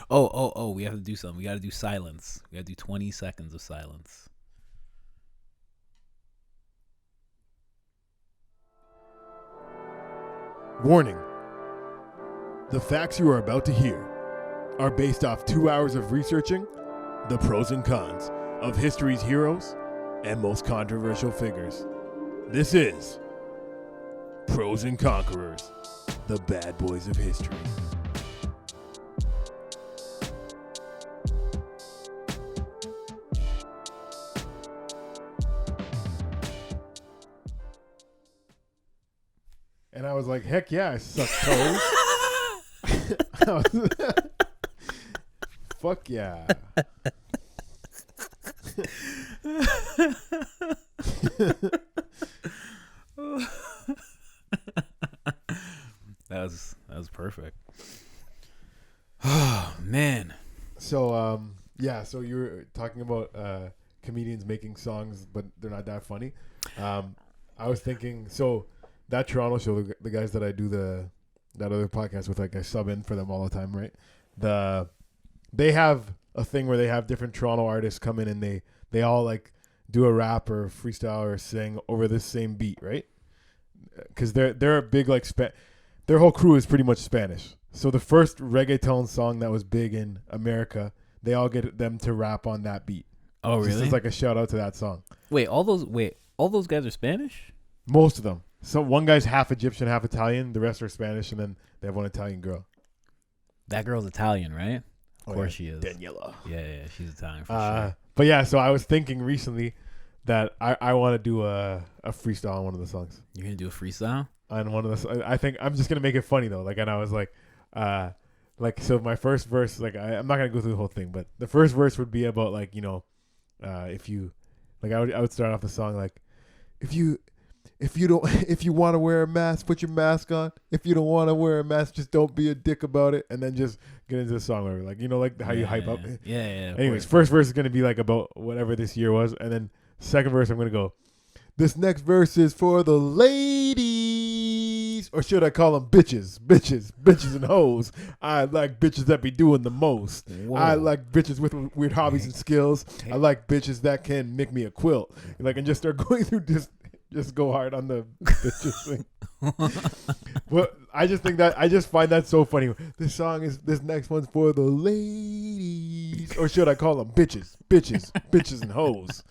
Oh, we have to do something. We got to do silence. We got to do 20 seconds of silence. Warning. The facts you are about to hear are based off 2 hours of researching the pros and cons of history's heroes and most controversial figures. This is Pros and Conquerors, the bad boys of history. And I was like, heck yeah, I suck toes. Fuck yeah. That was perfect. Oh man. So so you were talking about comedians making songs, but they're not that funny. I was thinking, so that Toronto show, the guys that I do that other podcast with, like I sub in for them all the time, right? They have a thing where they have different Toronto artists come in and they all like do a rap or freestyle or sing over this same beat, right? Because they're a big like their whole crew is pretty much Spanish. So the first reggaeton song that was big in America, they all get them to rap on that beat. Oh really? It's like a shout out to that song. All those guys are Spanish? Most of them. So one guy's half Egyptian, half Italian. The rest are Spanish, and then they have one Italian girl. That girl's Italian, right? Of course she is. Daniela. Yeah, she's Italian for sure. But yeah, so I was thinking recently that I want to do a freestyle on one of the songs. You're gonna do a freestyle on one of the. I think I'm just gonna make it funny though. Like, and I was like, so my first verse, like I'm not gonna go through the whole thing, but the first verse would be about like, if you, like I would start off the song like, if you want to wear a mask, put your mask on. If you don't want to wear a mask, just don't be a dick about it. And then just get into the song where like, like how you hype up. Yeah. Anyways, first verse is going to be like about whatever this year was. And then second verse, I'm going to go, this next verse is for the ladies. Or should I call them bitches and hoes. I like bitches that be doing the most. Whoa. I like bitches with weird hobbies and skills. I like bitches that can make me a quilt. Like, and just start going through just go hard on the bitches thing. Well, I just find that so funny. This next one's for the ladies, or should I call them bitches and hoes?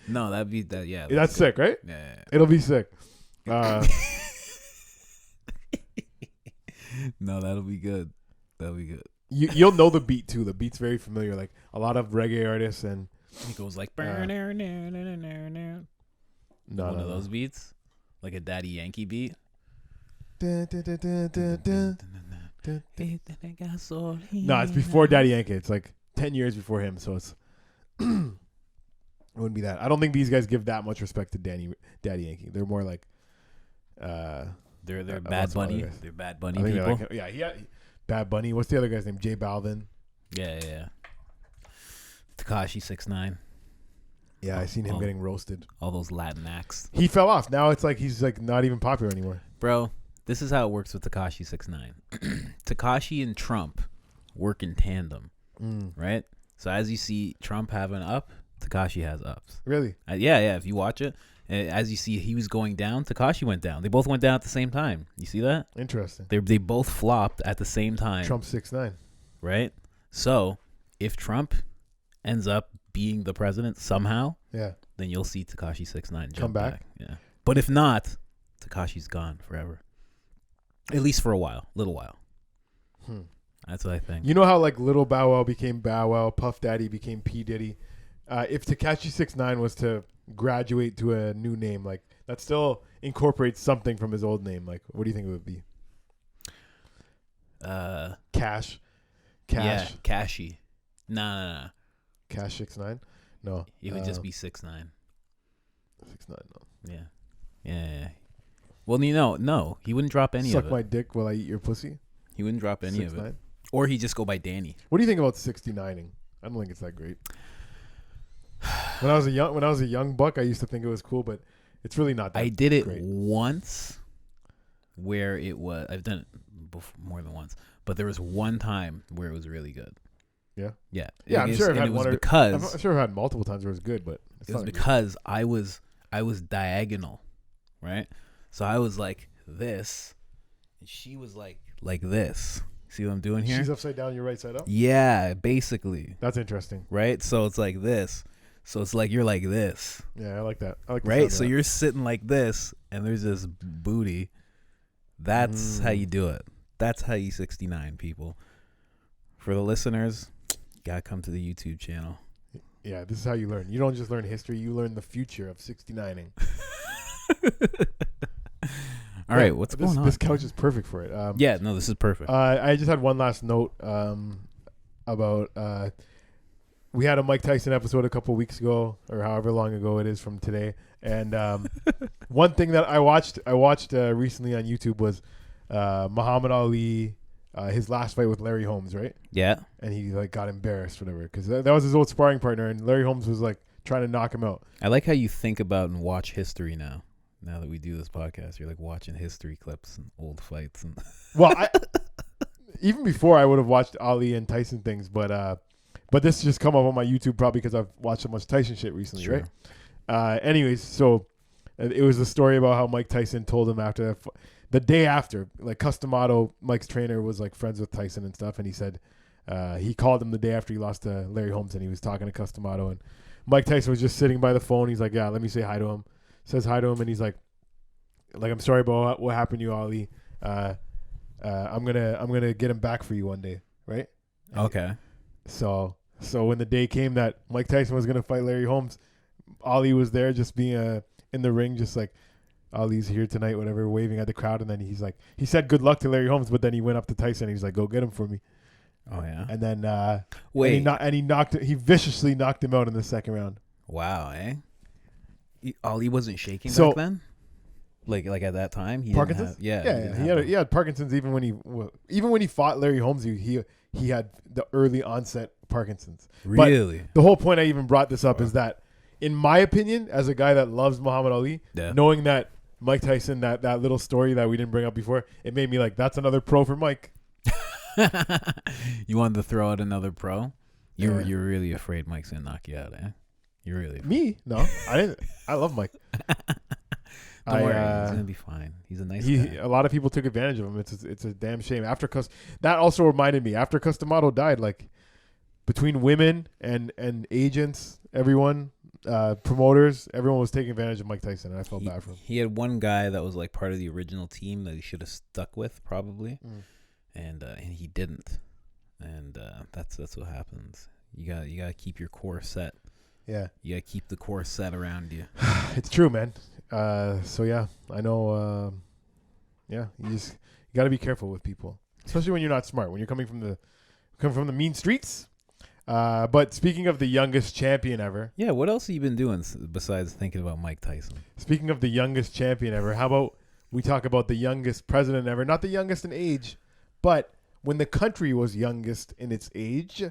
No, that'd be that. Yeah, that's sick, right? Yeah. It'll be sick. No, that'll be good. That'll be good. You'll know the beat too. The beat's very familiar. Like a lot of reggae artists and. He goes like one of those beats, like a Daddy Yankee beat. No, it's before Daddy Yankee. It's like 10 years before him, so it's it wouldn't be that. I don't think these guys give that much respect to Daddy Yankee. They're more like they're Bad Bunny. They're Bad Bunny people. Bad Bunny. What's the other guy's name? J Balvin. Yeah. Tekashi 6ix9ine. Yeah, I seen him getting roasted. All those Latin acts. He fell off. Now it's like he's like not even popular anymore. Bro, this is how it works with Tekashi 6ix9ine. Tekashi and Trump work in tandem, right? So as you see Trump have an up, Tekashi has ups. Really? Yeah. If you watch it, as you see he was going down, Tekashi went down. They both went down at the same time. You see that? Interesting. They both flopped at the same time. Trump 6ix9ine. Right? So if Trump ends up being the president somehow, then you'll see Tekashi 6ix9ine jump back. Yeah. But if not, Tekashi's gone forever. At least for a little while. That's what I think. You know how like Little Bow Wow became Bow Wow, Puff Daddy became P Diddy. If Tekashi 6ix9ine was to graduate to a new name, like that still incorporates something from his old name. Like, what do you think it would be? Cash. Yeah, Cashy. Nah. Cash 6ix9ine? No. It would just be 6ix9ine. 6ix9ine, no. Yeah. Well, no. He wouldn't drop any of it. Suck my dick while I eat your pussy? He wouldn't drop any of it. Or he'd just go by Danny. What do you think about 69ing? I don't think it's that great. When I was a young buck, I used to think it was cool, but it's really not that great. I did it once where it was, I've done it more than once, but there was one time where it was really good. Yeah. Yeah. I'm sure I've had one. I'm sure I've had multiple times where it was good, but it was because I was diagonal, right? So I was like this, and she was like this. See what I'm doing here? She's upside down, you're right side up? Yeah, basically. That's interesting. Right? So it's like this. So it's like you're like this. Yeah, I like that. I like right? So you're sitting like this, and there's this booty. That's how you do it. That's how you 69, people. For the listeners, you gotta come to the YouTube channel. Yeah, this is how you learn. You don't just learn history, you learn the future of 69ing. All right, what's going on? This couch is perfect for it. Yeah, no, this is perfect. I just had one last note about we had a Mike Tyson episode a couple weeks ago, or however long ago it is from today. And one thing that I watched recently on YouTube was Muhammad Ali, his last fight with Larry Holmes, right? Yeah. And he like got embarrassed, whatever, because that was his old sparring partner, and Larry Holmes was like trying to knock him out. I like how you think about and watch history now. Now that we do this podcast, you're like watching history clips and old fights. And well, even before I would have watched Ali and Tyson things, but this just come up on my YouTube probably because I've watched so much Tyson shit recently, sure. Right? Anyways, so it was a story about how Mike Tyson told him after the day after, like Customato, Mike's trainer, was like friends with Tyson and stuff, and he said he called him the day after he lost to Larry Holmes, and he was talking to Customato, and Mike Tyson was just sitting by the phone. He's like, yeah, let me say hi to him. Says hi to him, and he's like I'm sorry about what happened to you, Ali. I'm gonna get him back for you one day, right? Okay. So when the day came that Mike Tyson was gonna fight Larry Holmes, Ali was there, just being in the ring, just like Ali's here tonight, whatever, waving at the crowd, and then he said good luck to Larry Holmes, but then he went up to Tyson, and he's like, go get him for me. Oh yeah. And then he viciously knocked him out in the second round. Wow, eh? Ali wasn't shaking back then, like at that time. Parkinson's. He had Parkinson's even when he fought Larry Holmes. He had the early onset Parkinson's. Really. But the whole point I even brought this up is that, in my opinion, as a guy that loves Muhammad Ali, knowing that Mike Tyson, that little story that we didn't bring up before, it made me like, that's another pro for Mike. You wanted to throw out another pro? You're really afraid Mike's gonna knock you out, eh? You're really afraid. Me? No, I didn't. I love Mike. Don't worry, he's gonna be fine. He's a nice guy. A lot of people took advantage of him. It's a damn shame. That also reminded me, after Customato died, like between women and agents, everyone, promoters, everyone was taking advantage of Mike Tyson, and I felt bad for him. He had one guy that was like part of the original team that he should have stuck with, probably, and he didn't. And that's what happens. You gotta keep your core set. Yeah. You gotta keep the core set around you. It's true, man. So yeah, I know. You gotta be careful with people, especially when you're not smart. When you're coming from the mean streets. But speaking of the youngest champion ever. Yeah. What else have you been doing besides thinking about Mike Tyson? Speaking of the youngest champion ever, how about we talk about the youngest president ever? Not the youngest in age, but when the country was youngest in its age.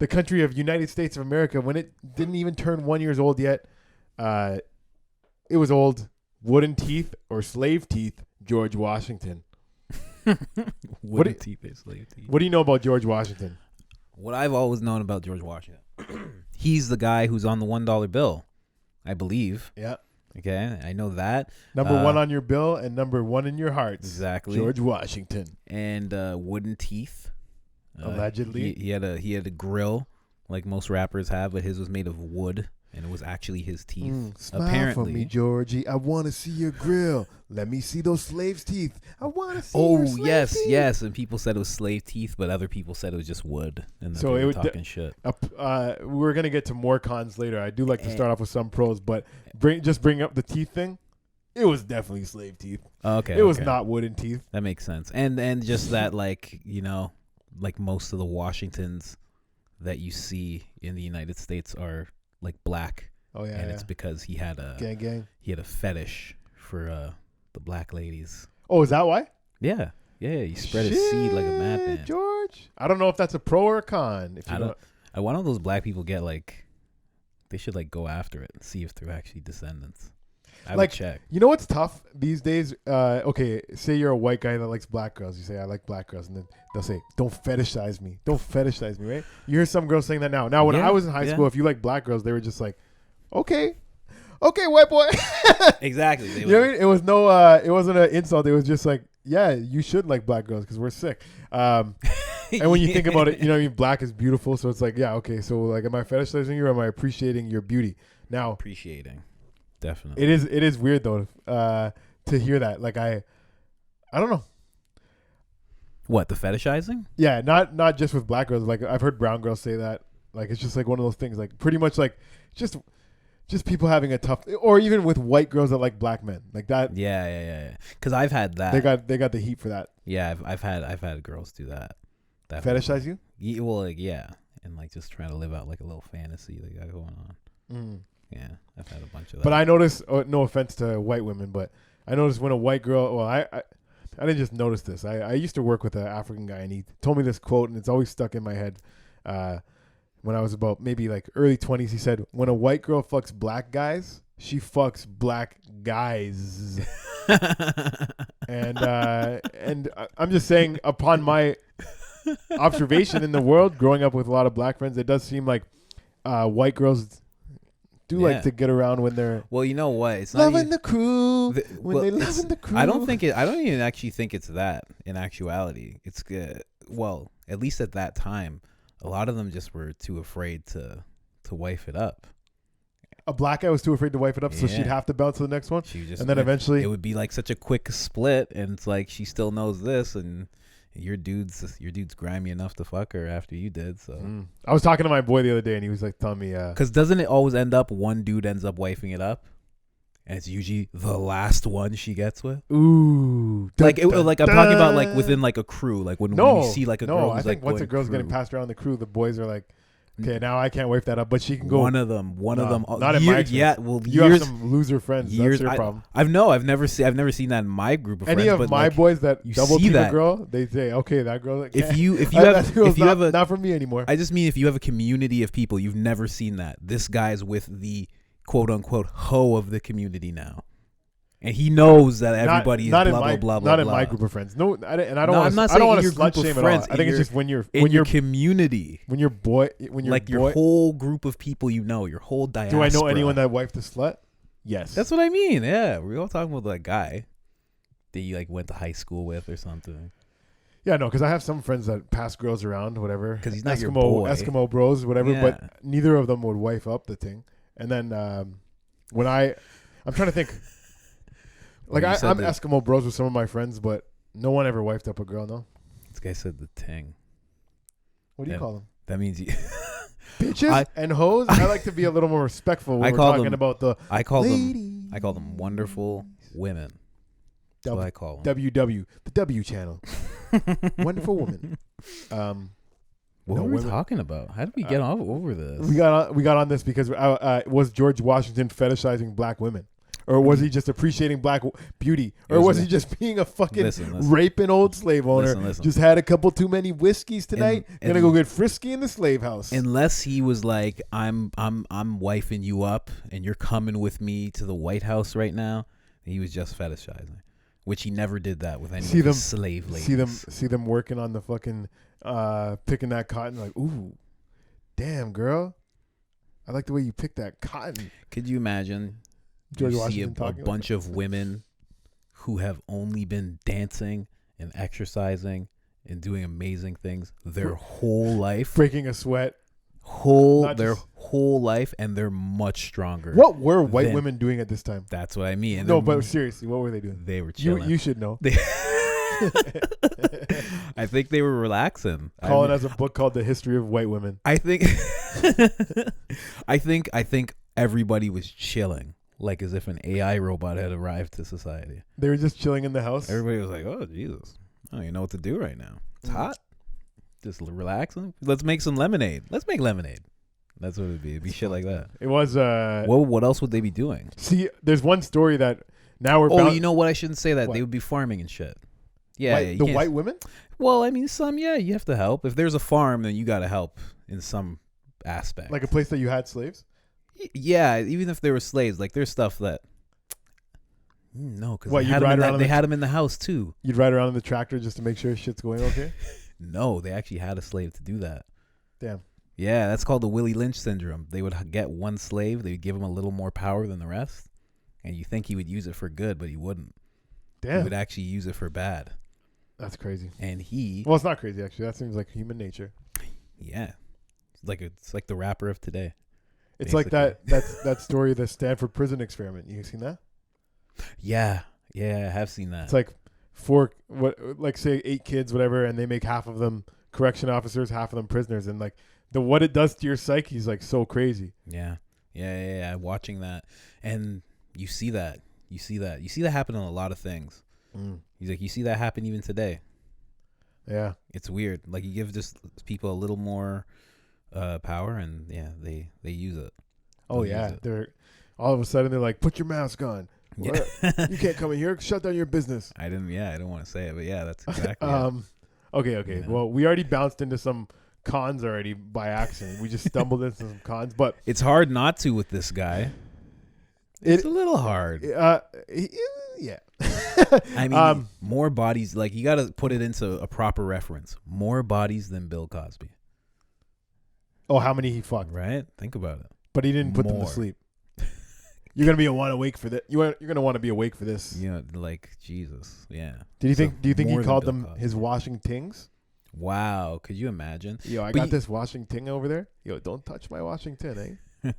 The country of United States of America, when it didn't even turn 1 year old yet, it was old. Wooden teeth or slave teeth, George Washington. Wooden teeth or slave teeth. What do you know about George Washington? What I've always known about George Washington, he's the guy who's on the $1 bill, I believe. Yeah. Okay, I know that. Number one on your bill and number one in your hearts. Exactly. George Washington. And wooden teeth. Allegedly. He had a grill like most rappers have, but his was made of wood, and it was actually his teeth. Smile apparently. for me, Georgie. I want to see your grill. Let me see those slaves' teeth. I want to see your slave teeth. Yes. And people said it was slave teeth, but other people said it was just wood. And so they were talking shit. We're going to get to more cons later. I do like to start off with some pros, but bring up the teeth thing. It was definitely slave teeth. Okay. It was not wooden teeth. That makes sense. And just that, like, you know, like most of the Washingtons that you see in the United States are like black. Oh yeah. And it's because he had a gang. He had a fetish for the black ladies. Oh, is that why? Yeah. He spread his seed like a madman. George. I don't know if that's a pro or a con. Why don't those black people get like, they should like go after it and see if they're actually descendants. I would check. You know what's tough these days? Okay, say you're a white guy that likes black girls. You say, I like black girls. And then they'll say, don't fetishize me. Don't fetishize me, right? You hear some girls saying that now. Now, when I was in high school, if you like black girls, they were just like, okay, white boy. Exactly. You know what I mean? It was it wasn't an insult. It was just like, yeah, you should like black girls because we're sick. And when you think about it, you know what I mean? Black is beautiful. So it's like, yeah, okay. So like, am I fetishizing you or am I appreciating your beauty? Now, appreciating. Definitely. It is weird though to hear that. Like I don't know. What, the fetishizing? Yeah, not just with black girls. Like I've heard brown girls say that. Like it's just like one of those things. Like pretty much like just people having a tough, or even with white girls that like black men, like that. Yeah. Because I've had that. They got the heat for that. Yeah, I've had girls do that. Fetishize you? Yeah, well, like, yeah, and like just trying to live out like a little fantasy they got going on. Mm. Yeah, I've had a bunch of that. But I noticed, no offense to white women, but I noticed when a white girl, well, I didn't just notice this. I used to work with an African guy, and he told me this quote, and it's always stuck in my head. When I was about maybe like early 20s, he said, when a white girl fucks black guys, she fucks black guys. and I'm just saying, upon my observation in the world, growing up with a lot of black friends, it does seem like white girls do like to get around when they're you know what, it's loving not even, the crew when they loving the crew. I don't even actually think it's that in actuality. It's good. Well, at least at that time, a lot of them just were too afraid to wife it up. A black guy was too afraid to wife it up, so she'd have to bounce to the next one. And then eventually it would be like such a quick split, and it's like she still knows this, and your dude's grimy enough to fuck her after you did. So I was talking to my boy the other day, and he was like telling me, because doesn't it always end up one dude ends up wifing it up, and it's usually the last one she gets with. Ooh, like I'm talking about like within like a crew, like when you see like a girl. I think once a girl's getting passed around the crew, the boys are like, okay, now I can't wife that up, but she can go. One of them. Not in my experience. Yeah, well, you have some loser friends. That's your problem. I've never seen that in my group of friends. Any of but my like, boys that double team that. A girl, they say, okay, that girl. If you have not for me anymore. I just mean if you have a community of people, you've never seen that. This guy's with the quote unquote hoe of the community now. And he knows that everybody is blah, blah, blah, blah. Not in my group of friends. No, I don't want to. I'm not I don't want to saying slut shame at all. I think it's just when you're in your community, when you're your whole group of people, your whole diaspora. Do I know anyone that wifed a slut? Yes, that's what I mean. Yeah, we're all talking about that guy that you like went to high school with or something. Yeah, no, because I have some friends that pass girls around, whatever. Because he's not your boy. Eskimo bros, whatever. Yeah. But neither of them would wife up the thing. And then when I'm trying to think. Like I'm Eskimo bros with some of my friends, but no one ever wifed up a girl. No. This guy said the ting. What do you call them? That means you bitches and hoes. I like to be a little more respectful when we're talking about the. I call them wonderful women. That's what I call them. WW, the W channel. Wonderful woman. What were we talking about? How did we get over this? We got on this because was George Washington fetishizing black women? Or was he just appreciating black beauty? Or was he just being a fucking raping old slave owner? Listen. Just had a couple too many whiskeys tonight. Gonna go get frisky in the slave house. Unless he was like, I'm wifing you up, and you're coming with me to the White House right now. He was just fetishizing, which he never did that with any of his slave ladies. See them working on the fucking picking that cotton. Like, ooh, damn girl, I like the way you pick that cotton. Could you imagine? George you Washington see a bunch of women who have only been dancing and exercising and doing amazing things their whole life, breaking a sweat, whole life, and they're much stronger. What were white women doing at this time? That's what I mean. And no, but seriously, what were they doing? They were chilling. You should know. I think they were relaxing. Colin has a book called The History of White Women. I think everybody was chilling. Like as if an AI robot had arrived to society. They were just chilling in the house. Everybody was like, "Oh Jesus, I don't even know what to do right now. It's hot. Just relaxing. Let's make some lemonade. Let's make lemonade." That's what it'd be. It'd be shit like that. It was. What else would they be doing? See, there's one story that now we're. You know what? I shouldn't say that. What? They would be farming and shit. Yeah, the white women. Well, I mean, some. Yeah, you have to help. If there's a farm, then you got to help in some aspect. Like a place that you had slaves. Yeah, even if they were slaves, like there's stuff that No, because they had him in the house too. You'd ride around in the tractor just to make sure shit's going okay? No, they actually had a slave to do that. Damn. Yeah, that's called the Willie Lynch syndrome. They would get one slave, they would give him a little more power than the rest, and you think he would use it for good, but he wouldn't. Damn. He would actually use it for bad. That's crazy. And well, it's not crazy actually. That seems like human nature. Yeah, it's like the rapper of today. It's basically. Like that story, the Stanford prison experiment. You seen that? Yeah, I have seen that. It's like say 8 kids, whatever, and they make half of them correction officers, half of them prisoners, and like what it does to your psyche is like so crazy. Yeah. Watching that, and you see that happen on a lot of things. He's like, you see that happen even today. Yeah, it's weird. Like you give just people a little more power, and they use it. They're all of a sudden they're like, put your mask on. Yeah. You can't come in here. Shut down your business. I don't want to say it, but yeah, that's exactly Okay. Yeah. Well, we already bounced into some cons already by accident. We just stumbled into some cons, but it's hard not to with this guy. It's a little hard. Yeah. I mean, more bodies. Like you got to put it into a proper reference. More bodies than Bill Cosby. Oh, how many he fucked? Right. Think about it. But he didn't put them to sleep. You're gonna be awake for that. You're gonna want to be awake for this. Yeah, like Jesus. Yeah. Do you think he called them his washing tings? Wow. Could you imagine? Yo, I got this washing ting over there. Yo, don't touch my washing tin, eh?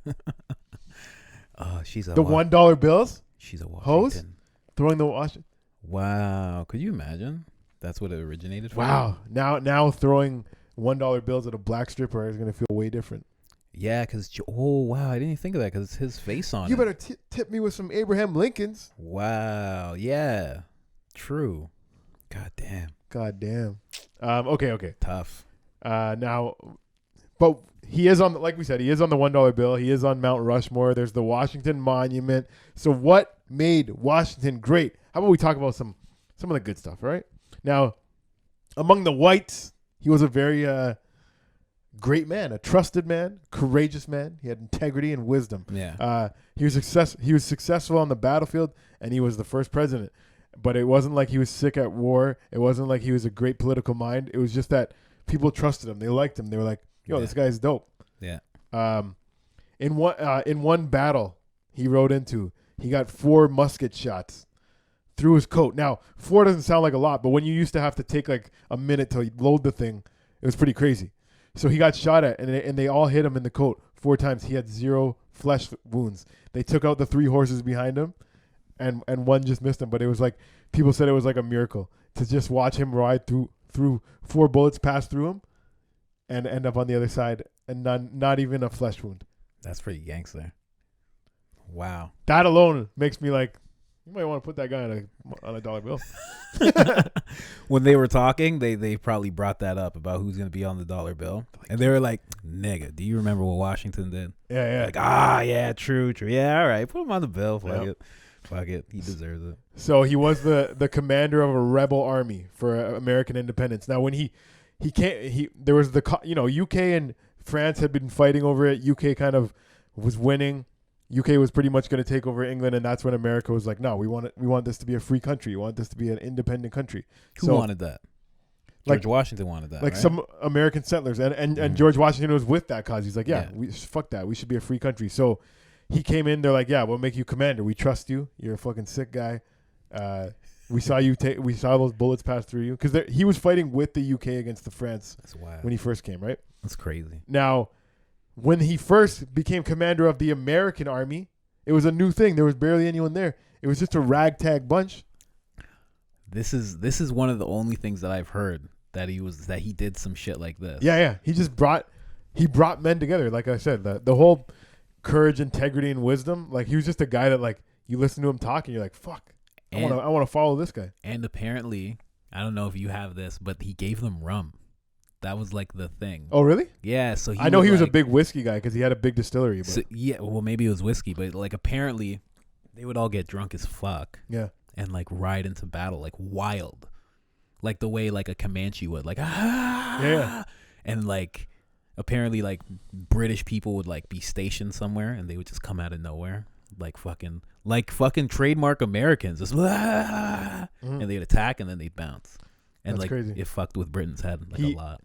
She's the $1 bills. She's a hose throwing the washing. Wow. Could you imagine? That's what it originated from. Wow. Now throwing $1 bills at a black stripper is gonna feel way different. Yeah, because wow, I didn't even think of that because it's his face on it. You better tip me with some Abraham Lincolns. Wow, yeah, true. God damn. Okay. Tough. Now, but he is on, like we said, he is on the $1 bill. He is on Mount Rushmore. There's the Washington Monument. So what made Washington great? How about we talk about some of the good stuff, right? Now, among the whites, he was a very great man, a trusted man, courageous man. He had integrity and wisdom. Yeah. He was successful on the battlefield, and he was the first president. But it wasn't like he was sick at war. It wasn't like he was a great political mind. It was just that people trusted him. They liked him. They were like, "Yo, this guy's dope." Yeah. In one battle he rode into, he got 4 musket shots through his coat. Now, 4 doesn't sound like a lot, but when you used to have to take like a minute to load the thing, it was pretty crazy. So he got shot at, and they all hit him in the coat 4 times. He had 0 flesh wounds. They took out the 3 horses behind him, and one just missed him. But it was like, people said it was like a miracle to just watch him ride through 4 bullets pass through him and end up on the other side, and not even a flesh wound. That's pretty gangster. Wow. That alone makes me like, you might want to put that guy on a $1 bill. When they were talking, they probably brought that up about who's going to be on the $1 bill. And they were like, nigga, do you remember what Washington did? Yeah. Like, yeah, true. Yeah, all right. Put him on the bill. Fuck it. He deserves it. So he was the commander of a rebel army for American independence. Now, when there was UK and France had been fighting over it. UK kind of was winning. UK was pretty much going to take over England, and that's when America was like, no, we want this to be a free country. We want this to be an independent country. Who wanted that? George Washington wanted that, like right? Some American settlers, and George Washington was with that cause. He's like, fuck that. We should be a free country. So he came in. They're like, yeah, we'll make you commander. We trust you. You're a fucking sick guy. We saw those bullets pass through you, because he was fighting with the UK against the France. That's wild. When he first came, right? That's crazy. Now, when he first became commander of the American army, it was a new thing. There was barely anyone there. It was just a ragtag bunch. This is one of the only things that I've heard that he did some shit like this. Yeah. He brought men together. Like I said, the whole courage, integrity, and wisdom. Like, he was just a guy that, like, you listen to him talk and you're like, fuck, I want to follow this guy. And apparently, I don't know if you have this, but he gave them rum. That was like the thing. Oh, really? Yeah. So I know he was a big whiskey guy because he had a big distillery. But. So, yeah, well, maybe it was whiskey, but like apparently they would all get drunk as fuck. Yeah. And like ride into battle like wild, like the way like a Comanche would, like Yeah. And like apparently like British people would like be stationed somewhere and they would just come out of nowhere like fucking trademark Americans, just and they'd attack and then they'd bounce, and that's like crazy. It fucked with Britain's head like a lot.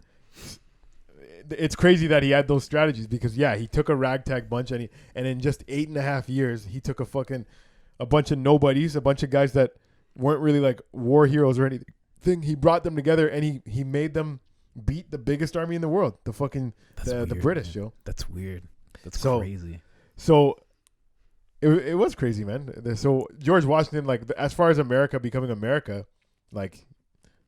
It's crazy that he had those strategies because he took a ragtag bunch and in just 8.5 years he took a bunch of nobodies, a bunch of guys that weren't really like war heroes or anything. He brought them together and he made them beat the biggest army in the world, the British, yo. That's weird. That's crazy. So it was crazy, man. So George Washington, like as far as America becoming America, like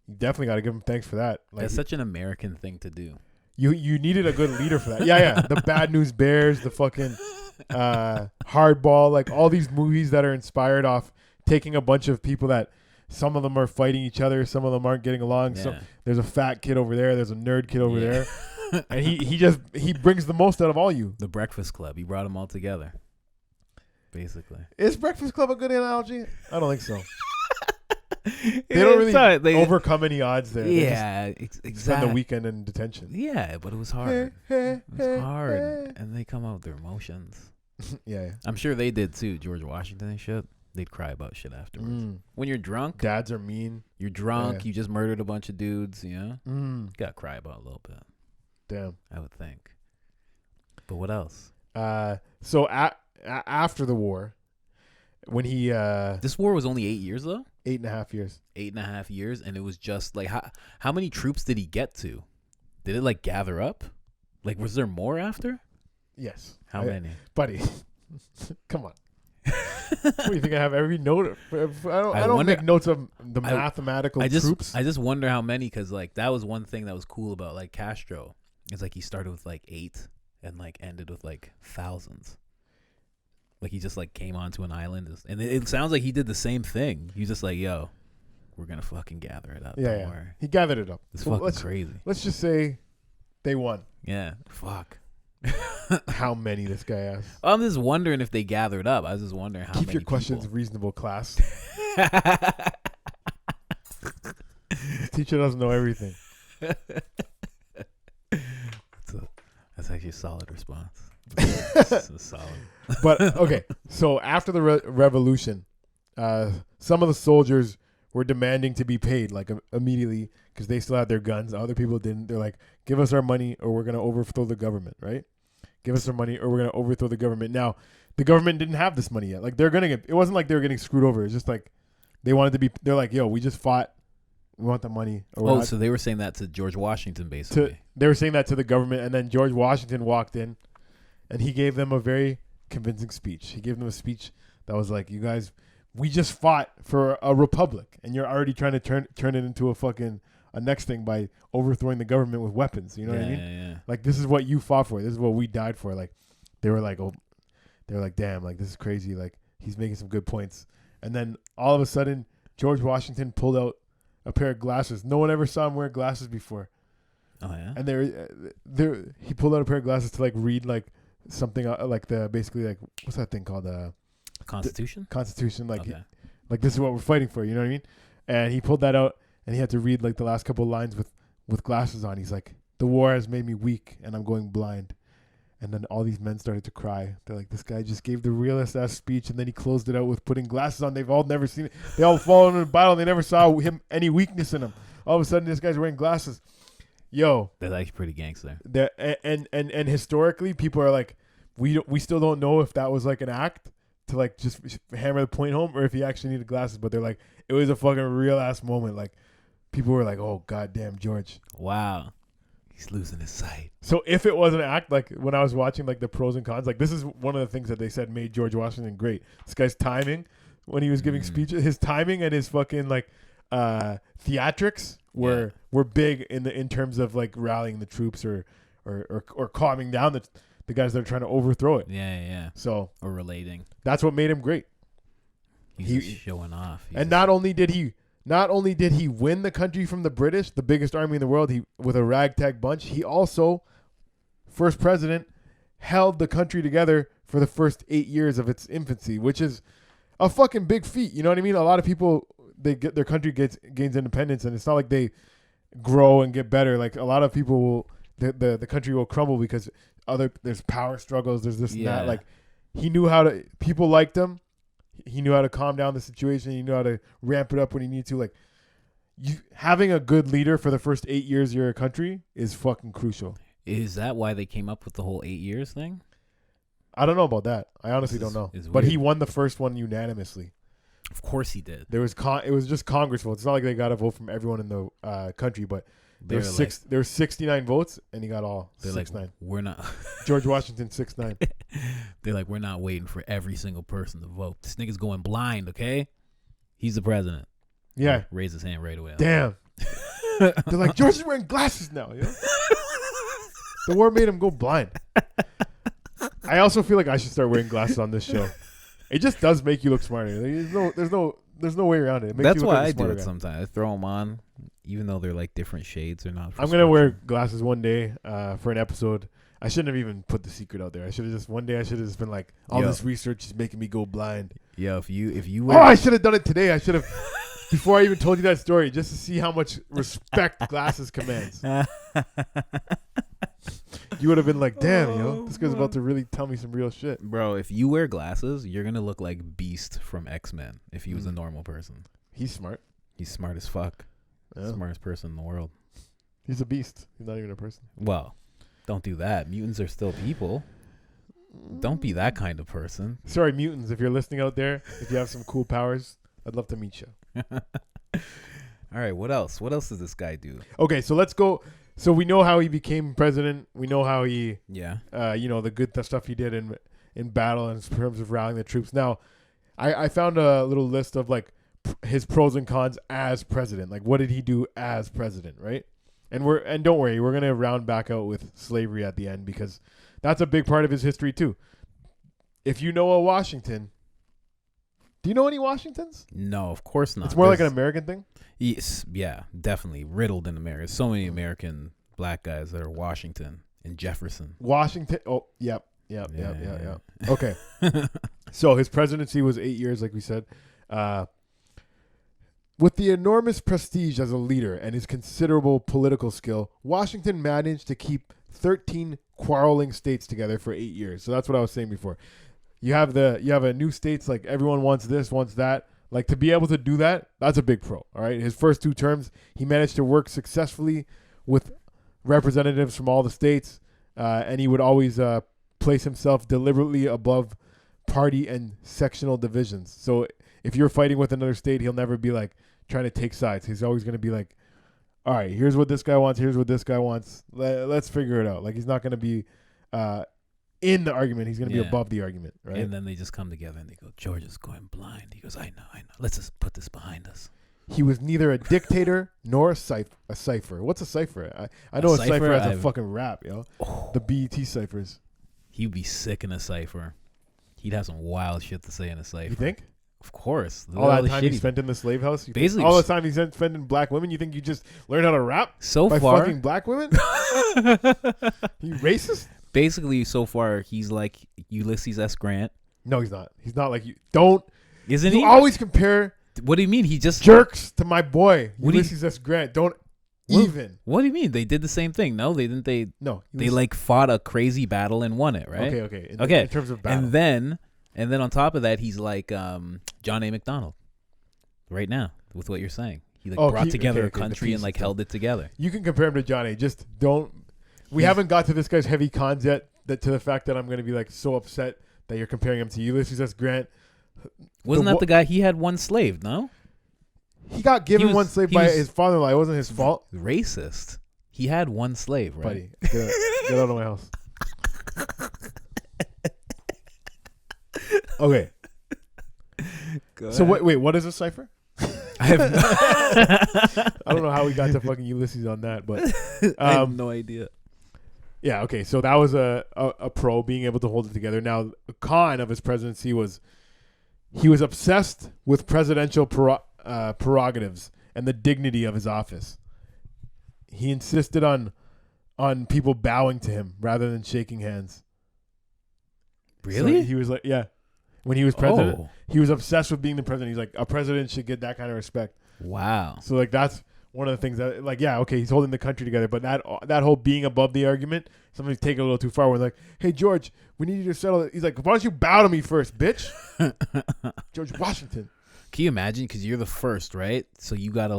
you definitely got to give him thanks for that. Like, that's such an American thing to do. You needed a good leader for that. Yeah. The Bad News Bears, the fucking Hardball, like all these movies that are inspired off taking a bunch of people that some of them are fighting each other, some of them aren't getting along. So there's a fat kid over there, there's a nerd kid over there, and he brings the most out of all you. The Breakfast Club, he brought them all together. Basically, is Breakfast Club a good analogy? I don't think so. They don't really overcome any odds there. Exactly. Spend the weekend in detention. Yeah, but it was hard. It was hard, and they come out with their emotions. Yeah. I'm sure they did too. George Washington and shit. They'd cry about shit afterwards. When you're drunk, dads are mean. You're drunk. You just murdered a bunch of dudes. You know, got to cry about a little bit. Damn, I would think. But what else? So after the war, when he this war was only 8 years though. 8.5 years. 8.5 years, and it was just like how many troops did he get to? Did it like gather up? Like, was there more after? Yes. How many, buddy? Come on. What do you think? I have every note. I don't make notes of the mathematical troops. I just wonder how many, because like that was one thing that was cool about like Castro. It's like he started with like 8 and like ended with like thousands. Like he just like came onto an island, and it sounds like he did the same thing. He's just like, "Yo, we're gonna fucking gather it up." Yeah. He gathered it up. It's fucking crazy. Let's just say they won. Yeah. Fuck. How many this guy has? I'm just wondering if they gathered up. I was just wondering how many. Keep your questions reasonable, class. Teacher doesn't know everything. That's actually a solid response. That's solid. But okay, so after the revolution, some of the soldiers were demanding to be paid like immediately because they still had their guns. Other people didn't. They're like, "Give us our money, or we're gonna overthrow the government." Right? Give us our money, or we're gonna overthrow the government. Now, the government didn't have this money yet. Like they're gonna get. It wasn't like they were getting screwed over. It's just like they wanted to be. They're like, "Yo, we just fought. We want the money." So they were saying that to George Washington, basically. They were saying that to the government, and then George Washington walked in, and he gave them a very convincing speech. He gave them a speech that was like, "You guys, we just fought for a republic, and you're already trying to turn it into a next thing by overthrowing the government with weapons." You know what I mean? Yeah. Like, this is what you fought for. This is what we died for. Like, they were like, damn, like this is crazy. Like, he's making some good points. And then all of a sudden, George Washington pulled out a pair of glasses. No one ever saw him wear glasses before. Oh yeah. And he pulled out a pair of glasses to like read like something like basically like what's that thing called? Constitution. Constitution. Like okay. Like this is what we're fighting for. You know what I mean? And he pulled that out and he had to read like the last couple of lines with glasses on. He's like, "The war has made me weak and I'm going blind." And then all these men started to cry. They're like, "This guy just gave the realest ass speech," and then he closed it out with putting glasses on. They've all never seen it. They all fallen in the battle. They never saw him any weakness in him. All of a sudden, this guy's wearing glasses. Yo, that's actually pretty gangster. And historically, people are like, we still don't know if that was like an act to like just hammer the point home, or if he actually needed glasses. But they're like, it was a fucking real ass moment. Like, people were like, "Oh goddamn, George! Wow, he's losing his sight." So if it was an act, like when I was watching like the pros and cons, like this is one of the things that they said made George Washington great. This guy's timing when he was giving speeches, his timing and his fucking like theatrics were big in terms of like rallying the troops or calming down the guys that are trying to overthrow it. Yeah. So or relating. That's what made him great. He's showing off. And not only did he win the country from the British, the biggest army in the world, with a ragtag bunch, he also, first president, held the country together for the first 8 years of its infancy, which is a fucking big feat. You know what I mean? A lot of people, their country gains independence, and it's not like they grow and get better. Like a lot of people will, the country will crumble because there's power struggles, there's this and that. Like he knew how to. People liked him. He knew how to calm down the situation. He knew how to ramp it up when he needed to. Like, having a good leader for the first 8 years of your country is fucking crucial. Is that why they came up with the whole 8 years thing? I don't know about that. I honestly don't know. But he won the first one unanimously. Of course he did. There was it was just Congress votes. It's not like they got a vote from everyone in the country, but there were 69 votes, and he got all 6-9. Like, we're not George Washington 6-9. They're like, we're not waiting for every single person to vote. This nigga's going blind, okay? He's the president. Yeah. Raise his hand right away. Damn. They're like, George is wearing glasses now. You know? The war made him go blind. I also feel like I should start wearing glasses on this show. It just does make you look smarter. There's no way around it. It makes That's you look why like I a smarter do it guy. sometimes. I throw them on, even though they're like different shades or not. I'm gonna wear glasses one day for an episode. I shouldn't have even put the secret out there. I should have just been like, all this research is making me go blind. Yeah, if you I should have done it today. I should have before I even told you that story, just to see how much respect glasses commands. You would have been like, damn, this guy's about to really tell me some real shit. Bro, if you wear glasses, you're going to look like Beast from X-Men if he was a normal person. He's smart. He's smart as fuck. Yeah. Smartest person in the world. He's a beast. He's not even a person. Well, don't do that. Mutants are still people. Don't be that kind of person. Sorry, mutants, if you're listening out there, if you have some cool powers, I'd love to meet you. All right, what else? What else does this guy do? Okay, so let's go. So we know how he became president. We know how he, the good stuff he did in battle in terms of rallying the troops. Now, I found a little list of like his pros and cons as president. Like, what did he do as president, right? And don't worry, we're gonna round back out with slavery at the end because that's a big part of his history too. If you know a Washington, do you know any Washingtons? No, of course not. It's more like an American thing. Yes, yeah, definitely riddled in America. So many American black guys that are Washington and Jefferson. Washington. Oh, yep. Okay. So his presidency was 8 years, like we said. With the enormous prestige as a leader and his considerable political skill, Washington managed to keep 13 quarreling states together for 8 years. So that's what I was saying before. You have a new states, like everyone wants this, wants that. Like, to be able to do that, that's a big pro. All right. His first 2 terms, he managed to work successfully with representatives from all the states, and he would always place himself deliberately above party and sectional divisions. So if you're fighting with another state, he'll never be like trying to take sides. He's always going to be like, all right, here's what this guy wants. Here's what this guy wants. Let's figure it out. Like, he's not going to be in the argument. He's going to be above the argument, right? And then they just come together and they go, George is going blind. He goes, I know. Let's just put this behind us. He was neither a dictator nor a cipher. What's a cipher? I know a cipher as a fucking rap, yo. Oh. The BET ciphers. He'd be sick in a cipher. He'd have some wild shit to say in a cipher. You think? Of course. All that time he spent in the slave house? Basically. All the time he spent in black women? You think you just learned how to rap? So by far. Fucking black women? You racist? Basically, so far, he's like Ulysses S. Grant. No, he's not. He's not like you. Don't. Isn't he? You always compare. What do you mean? He just jerks to my boy Ulysses S. Grant. Don't even. What do you mean? They did the same thing. No, they didn't. No, they like fought a crazy battle and won it, right? Okay. In terms of battle, and then on top of that, he's like John A. McDonald. Right now, with what you're saying, he like brought together a country and like held it together. You can compare him to John A. Just don't. We haven't got to this guy's heavy cons yet. To the fact that I'm going to be like so upset that you're comparing him to Ulysses S. Grant. Wasn't that the guy? He had one slave, no? He got given one slave by his father-in-law. It wasn't his fault. Racist. He had one slave, right? Buddy, get out of my house. Okay. So wait, what is a cipher? I don't know how we got to fucking Ulysses on that, but I have no idea. Yeah, okay. So that was a pro, being able to hold it together. Now, a con of his presidency was he was obsessed with presidential prerogatives and the dignity of his office. He insisted on people bowing to him rather than shaking hands. Really? So he was like, yeah. When he was president, he was obsessed with being the president. He's like, a president should get that kind of respect. Wow. So like that's one of the things that, like, yeah, okay, he's holding the country together, but that whole being above the argument, somebody's taking it a little too far. We're like, hey, George, we need you to settle it. He's like, why don't you bow to me first, bitch? George Washington. Can you imagine? Because you're the first, right? So you gotta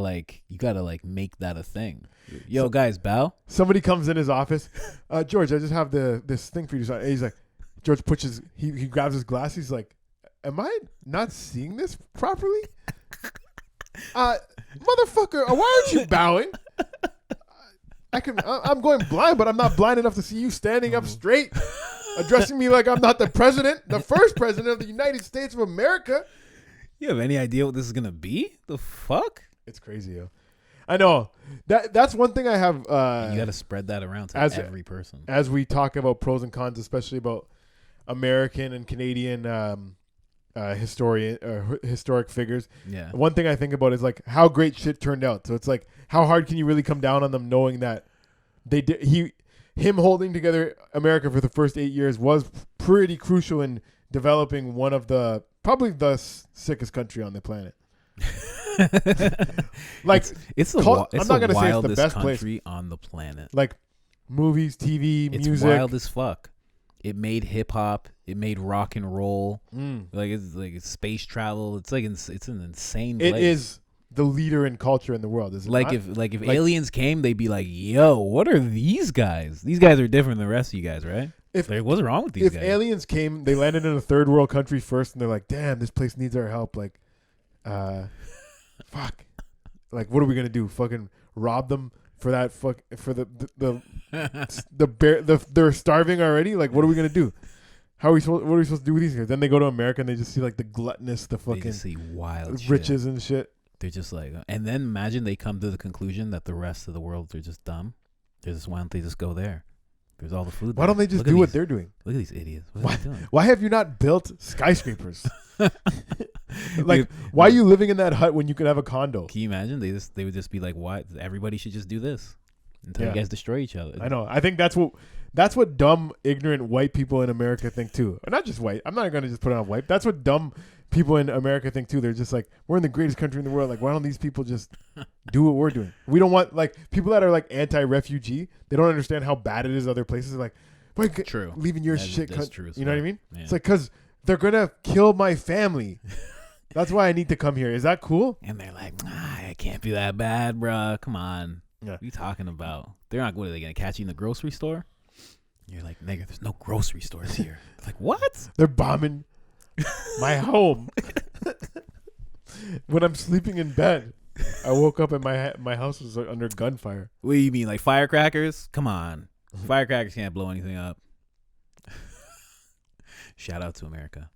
make that a thing. Yo, guys, bow. Somebody comes in his office. George, I just have this thing for you to sign. And he's like, George he grabs his glass. He's like, am I not seeing this properly? Motherfucker, why aren't you bowing? I'm going blind, but I'm not blind enough to see you standing up straight, addressing me like I'm not the president, the first president of the United States of America. You have any idea what this is gonna be? The fuck? It's crazy, yo. I know that's one thing I have. You got to spread that around to every person. As we talk about pros and cons, especially about American and Canadian historic figures. Yeah. One thing I think about is like how great shit turned out. So it's like, how hard can you really come down on them knowing that him holding together America for the first 8 years was pretty crucial in developing one of probably the sickest country on the planet. Like it's I'm not gonna say it's the best country on the planet. Like movies, TV, it's music, wild as fuck. It made hip hop. It made rock and roll. Like it's space travel. It's an insane place. It is the leader in culture in the world. Is it like not? if aliens came, they'd be like, "Yo, what are these guys? These guys are different than the rest of you guys, right?" What's wrong with these guys? If aliens came, they landed in a third world country first, and they're like, "Damn, this place needs our help." Like, fuck. Like, what are we gonna do? Fucking rob them for that? The bear. They're starving already. Like, what are we gonna do? What are we supposed to do with these guys? Then they go to America and they just see like the gluttonous, the fucking see wild riches shit. And shit. They're just like, and then imagine they come to the conclusion that the rest of the world are just dumb. Why don't they just go there? There's all the food. Why don't they just do what they're doing? Look at these idiots. What are they doing? Why have you not built skyscrapers? Like, why are you living in that hut when you could have a condo? Can you imagine? They would just be like, why? Everybody should just do this until you guys destroy each other. I know. I think that's what dumb, ignorant white people in America think too. Or not just white. I'm not going to just put it on white. That's what dumb people in America think too. They're just like, we're in the greatest country in the world. Like, why don't these people just do what we're doing? We don't want, like, people that are like anti-refugee. They don't understand how bad it is other places. They're like, wait, true. Leaving your shit country. You know what I mean? Yeah. It's like, because they're going to kill my family. That's why I need to come here. Is that cool? And they're like, it can't be that bad, bro. Come on. Yeah. What are you talking about? They're not, what are they going to catch you in the grocery store? You're like, nigga, there's no grocery stores here. Like, what? They're bombing my home. When I'm sleeping in bed, I woke up and my house was under gunfire. What do you mean, like firecrackers? Come on. Firecrackers can't blow anything up. Shout out to America.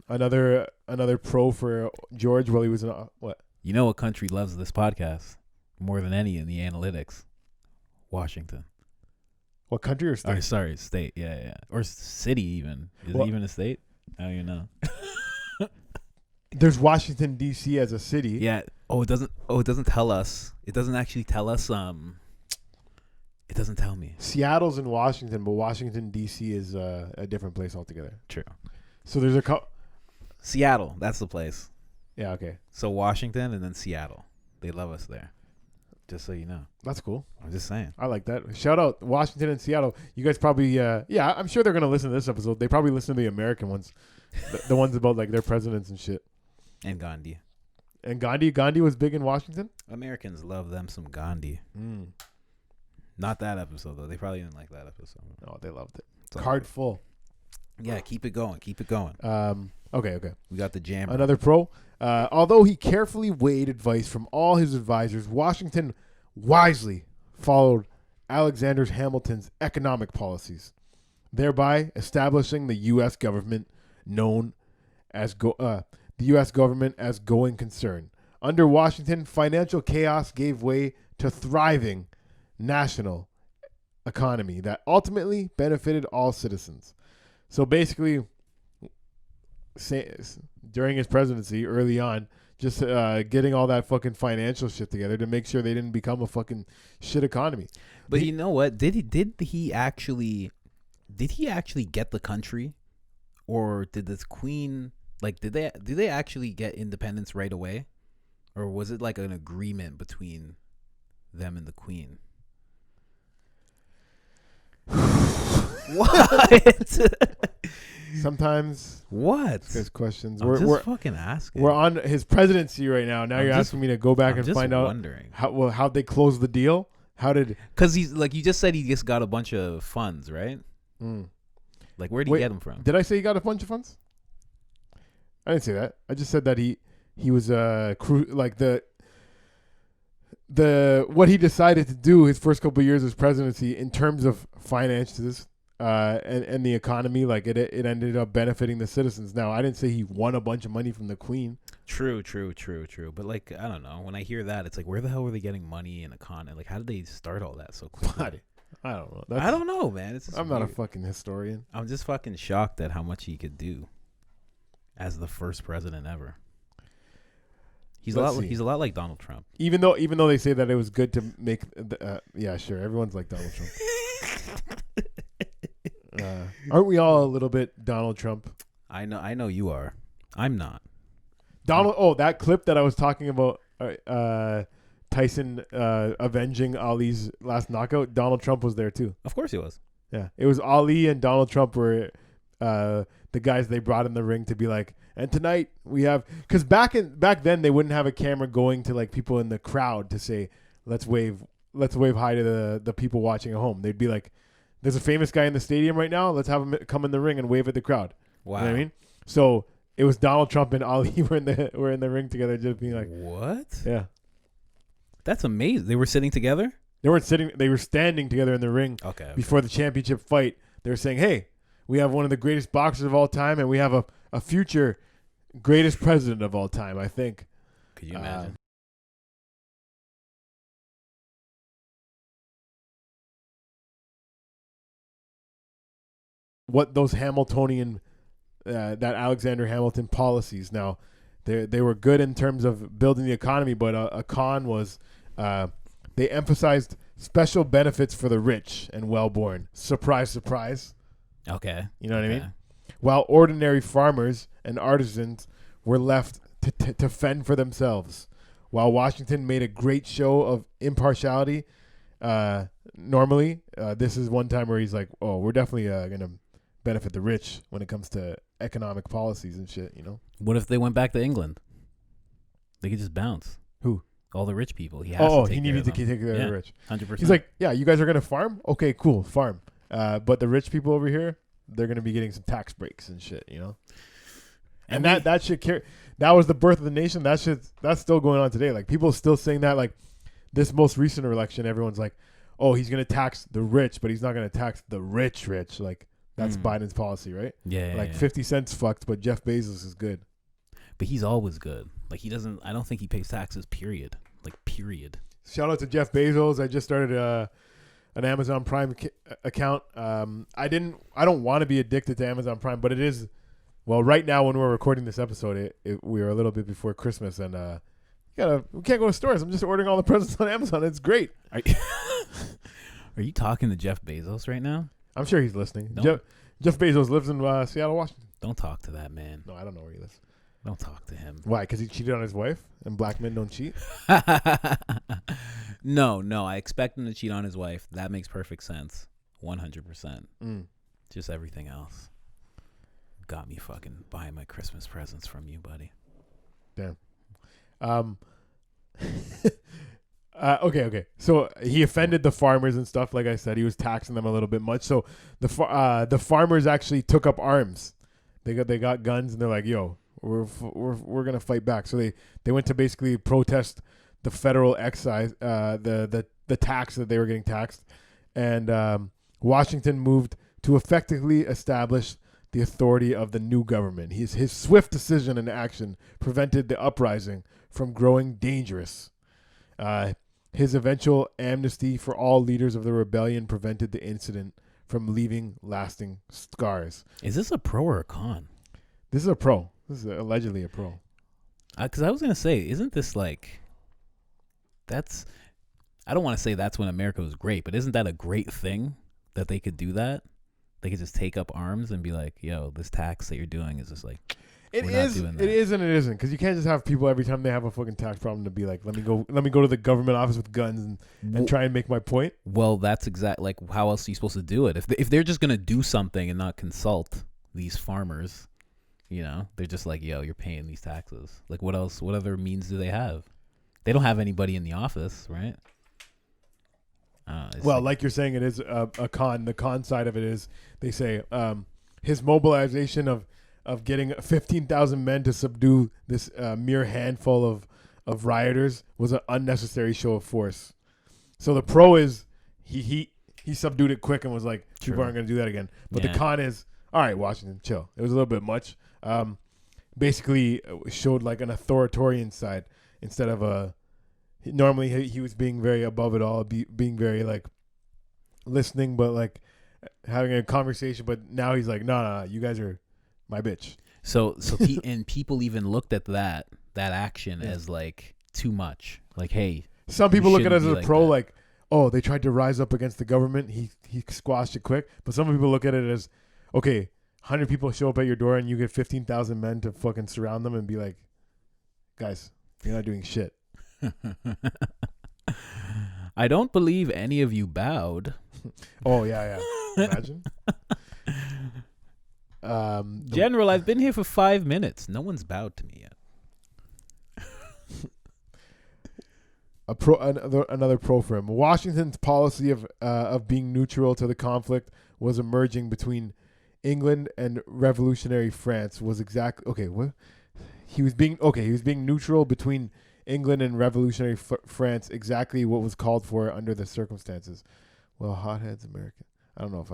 Another pro for George while he was in what? You know what country loves this podcast more than any in the analytics? Washington. What country or state? Sorry, state. Yeah. Or city even. Is it even a state? I don't even know. There's Washington D.C. as a city. Yeah. It doesn't tell us. It doesn't actually tell us. It doesn't tell me. Seattle's in Washington, but Washington D.C. is a different place altogether. True. So there's Seattle. That's the place. Yeah. Okay. So Washington and then Seattle. They love us there. Just so you know. That's cool. I'm just saying. I like that. Shout out Washington and Seattle. You guys probably, I'm sure they're going to listen to this episode. They probably listen to the American ones. the ones about like their presidents and shit. And Gandhi. And Gandhi was big in Washington? Americans love them some Gandhi. Not that episode, though. They probably didn't like that episode. No, they loved it. Card full. Yeah, keep it going. Okay. We got the jam. Another pro. Although he carefully weighed advice from all his advisors, Washington wisely followed Alexander Hamilton's economic policies, thereby establishing the U.S. government known as the U.S. government as going concern. Under Washington, financial chaos gave way to thriving national economy that ultimately benefited all citizens. So basically, during his presidency, early on, just getting all that fucking financial shit together to make sure they didn't become a fucking shit economy. But you know what? Did he actually get the country, or did this queen did they actually get independence right away, Or was it like an agreement between them and the Queen? What? Sometimes. What? There's questions. We're fucking asking. We're on his presidency right now. Now you're asking me to go back and find out how they closed the deal. How did? Because he's like you just said he just got a bunch of funds, right? Like where did he get them from? Did I say he got a bunch of funds? I didn't say that. I just said that he was like the what he decided to do his first couple of years as presidency in terms of finances and the economy, like it ended up benefiting the citizens. Now I didn't say he won a bunch of money from the Queen. True. But like I don't know. When I hear that, it's like where the hell were they getting money in economy? Like how did they start all that so quickly? I don't know. I don't know, man. I'm not a fucking historian. I'm just fucking shocked at how much he could do as the first president ever. He's a lot like Donald Trump. Even though they say that it was good to make yeah, sure, everyone's like Donald Trump. Aren't we all a little bit Donald Trump? I know you are. I'm not. That clip that I was talking about, Tyson avenging Ali's last knockout. Donald Trump was there too. Of course he was. Yeah, it was Ali and Donald Trump were the guys they brought in the ring to be like, and tonight we have, because back then they wouldn't have a camera going to like people in the crowd to say let's wave hi to the people watching at home. They'd be like, there's a famous guy in the stadium right now, let's have him come in the ring and wave at the crowd. Wow. You know what I mean? So it was Donald Trump and Ali were in the ring together, just being like, what? Yeah, that's amazing. They were sitting together. They weren't sitting. They were standing together in the ring. Okay. Before the championship fight, they were saying, hey, we have one of the greatest boxers of all time, and we have a future greatest president of all time, I think. Could you imagine? What those Hamiltonian, that Alexander Hamilton policies. Now, they were good in terms of building the economy, but a con was they emphasized special benefits for the rich and well-born. Surprise, surprise. Okay. You know what I mean? While ordinary farmers and artisans were left to fend for themselves. While Washington made a great show of impartiality, normally, this is one time where he's like, oh, we're definitely going to benefit the rich when it comes to economic policies and shit, you know? What if they went back to England? They could just bounce. Who? All the rich people. He needed to take care of the rich. 100%. He's like, yeah, you guys are going to farm? Okay, cool, farm. But the rich people over here, they're going to be getting some tax breaks and shit, you know? And that shit that was the birth of the nation. That's still going on today. Like, people are still saying that. Like, this most recent election, everyone's like, oh, he's going to tax the rich, but he's not going to tax the rich. Like, that's Biden's policy, right? Yeah. Like, 50 Cent's fucked, but Jeff Bezos is good. But he's always good. Like, I don't think he pays taxes, period. Like, period. Shout out to Jeff Bezos. I just started an Amazon Prime account. I don't want to be addicted to Amazon Prime, but it is, well, right now when we're recording this episode, we are a little bit before Christmas, and we can't go to stores. I'm just ordering all the presents on Amazon. It's great. Are you talking to Jeff Bezos right now? I'm sure he's listening. Jeff Bezos lives in Seattle, Washington. Don't talk to that man. No, I don't know where he lives. Don't talk to him. Why? Because he cheated on his wife, and black men don't cheat? No. I expect him to cheat on his wife. That makes perfect sense. 100%. Just everything else got me fucking buying my Christmas presents from you, buddy. Damn. Okay. So he offended the farmers and stuff. Like I said, he was taxing them a little bit much. So the farmers actually took up arms. They got guns, and they're like, yo, we're gonna fight back. So they went to basically protest the federal excise, the tax that they were getting taxed, and Washington moved to effectively establish the authority of the new government. His swift decision and action prevented the uprising from growing dangerous. His eventual amnesty for all leaders of the rebellion prevented the incident from leaving lasting scars. Is this a pro or a con? This is a pro. This is allegedly a pro. Because I was going to say, isn't this like, I don't want to say that's when America was great, but isn't that a great thing that they could do that? They could just take up arms and be like, yo, this tax that you're doing is just like. It is and it isn't, because you can't just have people every time they have a fucking tax problem to be like, let me go to the government office with guns and try and make my point. Well, that's exactly like, how else are you supposed to do it? If they're just gonna do something and not consult these farmers, you know, they're just like, yo, you're paying these taxes. Like, what else? What other means do they have? They don't have anybody in the office, right? Well, like you're saying, it is a con. The con side of it is they say his mobilization of getting 15,000 men to subdue this mere handful of rioters was an unnecessary show of force. So the pro is he subdued it quick and was like, people aren't going to do that again. But the con is, all right, Washington, chill. It was a little bit much. Basically showed like an authoritarian side instead of a. Normally he was being very above it all, being very like listening, but like having a conversation. But now he's like, no, you guys are my bitch. So and people even looked at that action as like too much. Like, hey, some people look at it as a like pro, like, oh, they tried to rise up against the government. He squashed it quick. But some people look at it as, okay, 100 people show up at your door and you get 15,000 men to fucking surround them and be like, guys, you're not doing shit. I don't believe any of you bowed. Oh yeah. Imagine. General, I've been here for 5 minutes. No one's bowed to me yet. Another pro for him. Washington's policy of being neutral to the conflict was emerging between England and revolutionary France was exactly okay. What he was being neutral between England and revolutionary France, exactly what was called for under the circumstances. Well, hotheads, American. I don't know if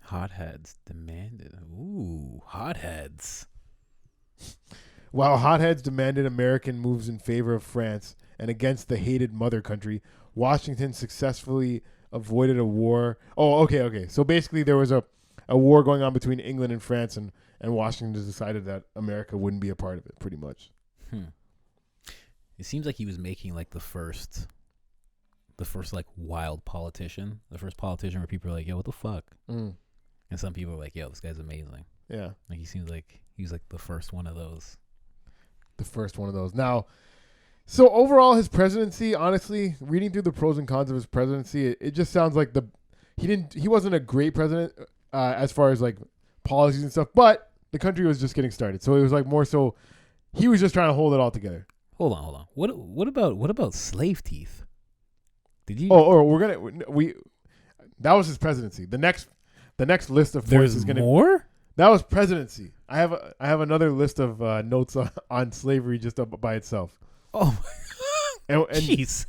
Hotheads demanded. Ooh, hotheads. While hotheads demanded American moves in favor of France and against the hated mother country, Washington successfully avoided a war. Oh, okay. So basically there was a war going on between England and France, and Washington just decided that America wouldn't be a part of it, pretty much. It seems like he was making like the first like wild politician, the first politician where people are like, yo, what the fuck? And some people are like, yo, this guy's amazing. Yeah. Like, he seems like he's like the first one of those. Now, so overall his presidency, honestly, reading through the pros and cons of his presidency, it just sounds like he wasn't a great president as far as like policies and stuff, but the country was just getting started. So it was like more so he was just trying to hold it all together. Hold on. What about slave teeth? Did you? That was his presidency. The next list of points is going to more. That was presidency. I have another list of notes on slavery just up by itself. Oh, and Jesus.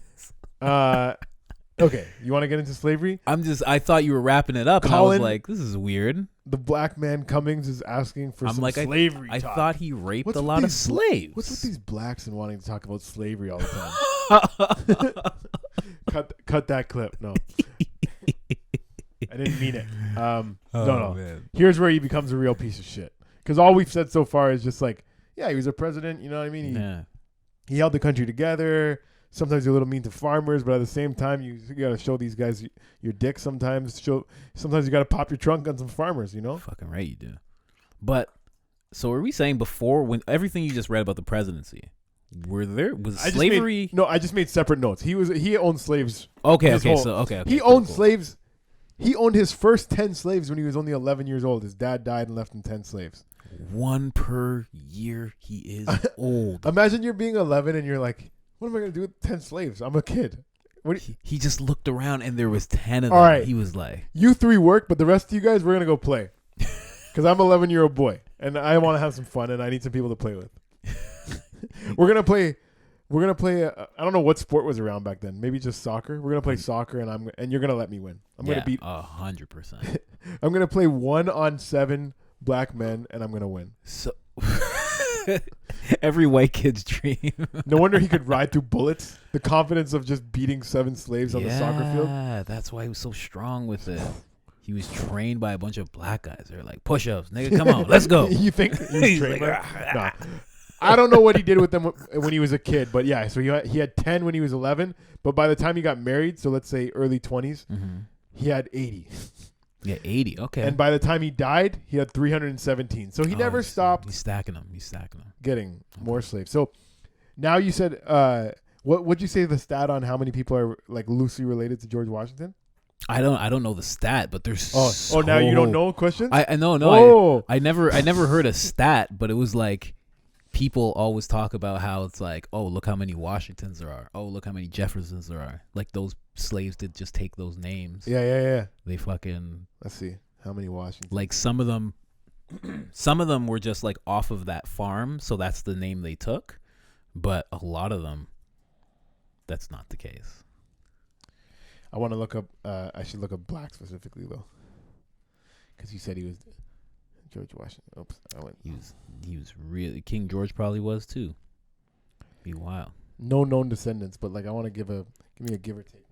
Okay, you want to get into slavery? I thought you were wrapping it up, and I was like, this is weird. The black man Cummings is asking for some slavery I talk. thought he raped a lot of slaves. What's with these blacks and wanting to talk about slavery all the time? Cut that clip. No. I didn't mean it. No. Man. Here's where he becomes a real piece of shit. Because all we've said so far is just like, yeah, he was a president. You know what I mean? He held the country together. Sometimes you're a little mean to farmers, but at the same time, you got to show these guys your dick sometimes. Sometimes you got to pop your trunk on some farmers, you know? Fucking right you do. But, so are we saying before, when everything you just read about the presidency, was slavery? I just made separate notes. He owned slaves. Okay. He owned slaves. He owned his first 10 slaves when he was only 11 years old. His dad died and left him 10 slaves. One per year. He is old. Imagine you're being 11 and you're like, what am I going to do with 10 slaves? I'm a kid. He just looked around and there was 10 of them. All right. He was like, you 3 work, but the rest of you guys, we're going to go play. Because I'm an 11-year-old boy and I want to have some fun and I need some people to play with. We're going to play. I don't know what sport was around back then. Maybe just soccer. We're going to play soccer and you're going to let me win. I'm going to beat 100%. I'm going to play 1-on-7 black men and I'm going to win. So every white kid's dream. No wonder he could ride through bullets. The confidence of just beating 7 slaves on the soccer field. Yeah, that's why he was so strong with it. He was trained by a bunch of black guys. They're like, push-ups, nigga, come on, let's go. You think he was trained by? I don't know what he did with them when he was a kid, but yeah, so he had 10 when he was 11, but by the time he got married, so let's say early 20s, he had 80. Yeah, 80. Okay. And by the time he died, he had 317. So he never stopped. He's stacking them. Getting more slaves. So now you said, what would you say the stat on how many people are like loosely related to George Washington? I don't know the stat, but there's now you don't know questions? I know. I never heard a stat, but it was like people always talk about how it's like, oh, look how many Washingtons there are. Oh, look how many Jeffersons there are. Like those slaves did just take those names. Yeah. They fucking, let's see how many Washingtons. Like some of them were just like off of that farm, so that's the name they took. But a lot of them, that's not the case. I want to look up. I should look up black specifically though, because you said he was George Washington. Oops, I went. He was really King George probably was too. Be wild. No known descendants, but like I want to give me a give or take.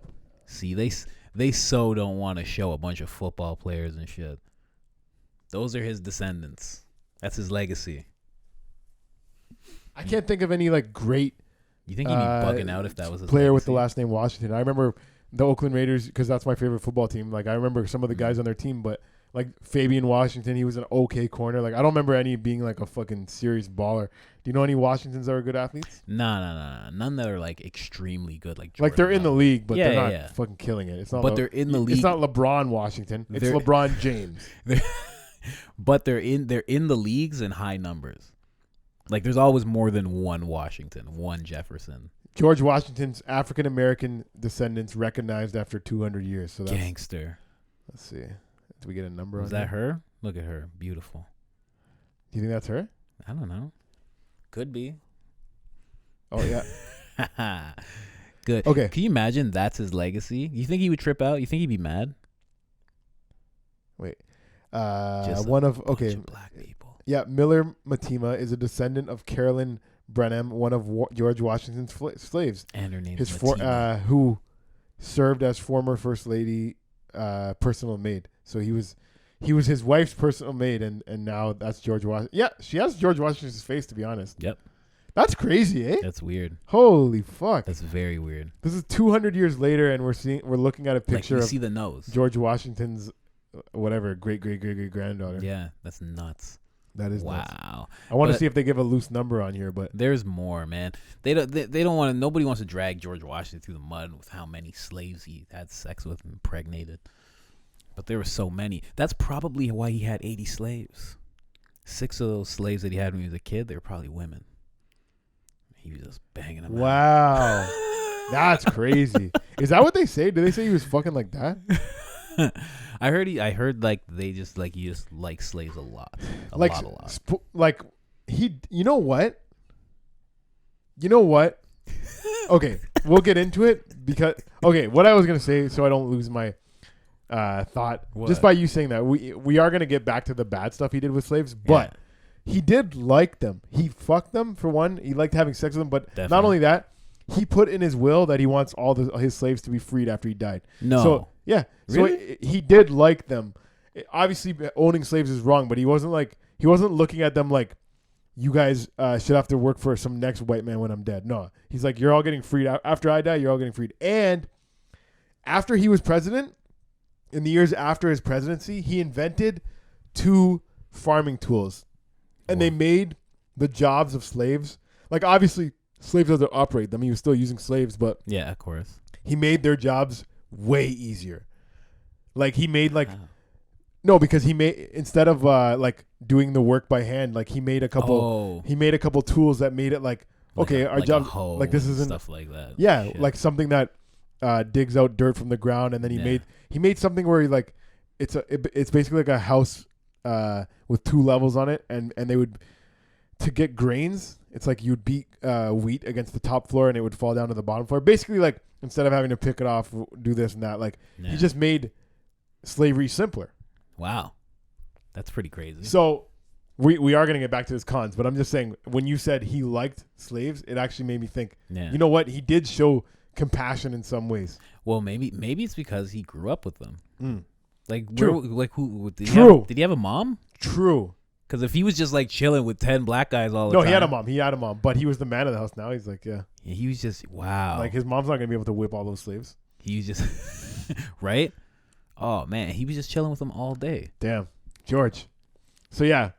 See, they so don't want to show a bunch of football players and shit. Those are his descendants. That's his legacy. I can't think of any like great. You think he'd be bugging out if that was his player legacy? with the last name Washington? I remember the Oakland Raiders because that's my favorite football team. Like I remember some of the guys on their team, but like Fabian Washington, he was an okay corner. Like I don't remember any being like a fucking serious baller. Do you know any Washingtons that are good athletes? No. None that are like extremely good. Like they're in the league, but they're not fucking killing it. It's not. But they're in the league. It's not LeBron Washington. It's LeBron James. But they're in the leagues in high numbers. Like there's always more than one Washington, one Jefferson. George Washington's African American descendants recognized after 200 years. So that's gangster. Let's see. Do we get a number on that? Is that her? Look at her. Beautiful. Do you think that's her? I don't know. Could be. Oh, yeah. Good. Okay. Can you imagine that's his legacy? You think he would trip out? You think he'd be mad? Wait. Just one of black people. Yeah, Miller Matima is a descendant of Carolyn Brenham, one of George Washington's slaves. And her name is Matima. Who served as former First Lady personal maid. So he was his wife's personal maid, and now that's George Washington. Yeah, she has George Washington's face, to be honest. Yep. That's crazy, eh? That's weird. Holy fuck. That's very weird. This is 200 years later, and we're looking at a picture of see the nose. George Washington's whatever great granddaughter. Yeah, that's nuts. That is wow. Nuts. I want to see if they give a loose number on here, but there's more, man. They don't want to. Nobody wants to drag George Washington through the mud with how many slaves he had sex with and impregnated. But there were so many. That's probably why he had 80 slaves. 6 of those slaves that he had when he was a kid, they were probably women. He was just banging them. Wow. out. That's crazy. Is that what they say? Do they say he was fucking like that? I heard like they just like he just likes slaves a lot. A lot. You know what? Okay, we'll get into it because what I was gonna say, so I don't lose my thought. What? Just by you saying that, we are gonna get back to the bad stuff he did with slaves, but he did like them. He fucked them for one. He liked having sex with them, but Definitely. Not only that, he put in his will that he wants all his slaves to be freed after he died. No. So yeah, really? So he did like them. Obviously, owning slaves is wrong, but he wasn't looking at them like, you guys should have to work for some next white man when I'm dead. No, he's like, you're all getting freed after I die. You're all getting freed. And after he was president, in the years after his presidency, he invented 2 farming tools, and they made the jobs of slaves. Like obviously, slaves had to operate them. He was still using slaves, but yeah, of course, he made their jobs way easier. Like he made no, because he made, instead of like doing the work by hand, like he made a couple tools that made it like our job, like this isn't stuff like that. Yeah, shit. Like something that digs out dirt from the ground, and then he made something where it's basically like a house with 2 levels on it, and they would, to get grains, it's like you'd beat wheat against the top floor and it would fall down to the bottom floor. Basically, like instead of having to pick it off, do this and that, like he just made slavery simpler. Wow, that's pretty crazy. So we are going to get back to his cons, but I'm just saying, when you said he liked slaves, it actually made me think, you know what? He did show compassion in some ways. Well, maybe it's because he grew up with them. Like, who did he have a mom? True. Because if he was just like chilling with 10 black guys all the time. No, he had a mom, but he was the man of the house. Now he's like, he was just, wow. Like his mom's not going to be able to whip all those slaves. He was just, right? Oh man, he was just chilling with them all day. Damn, George. So yeah,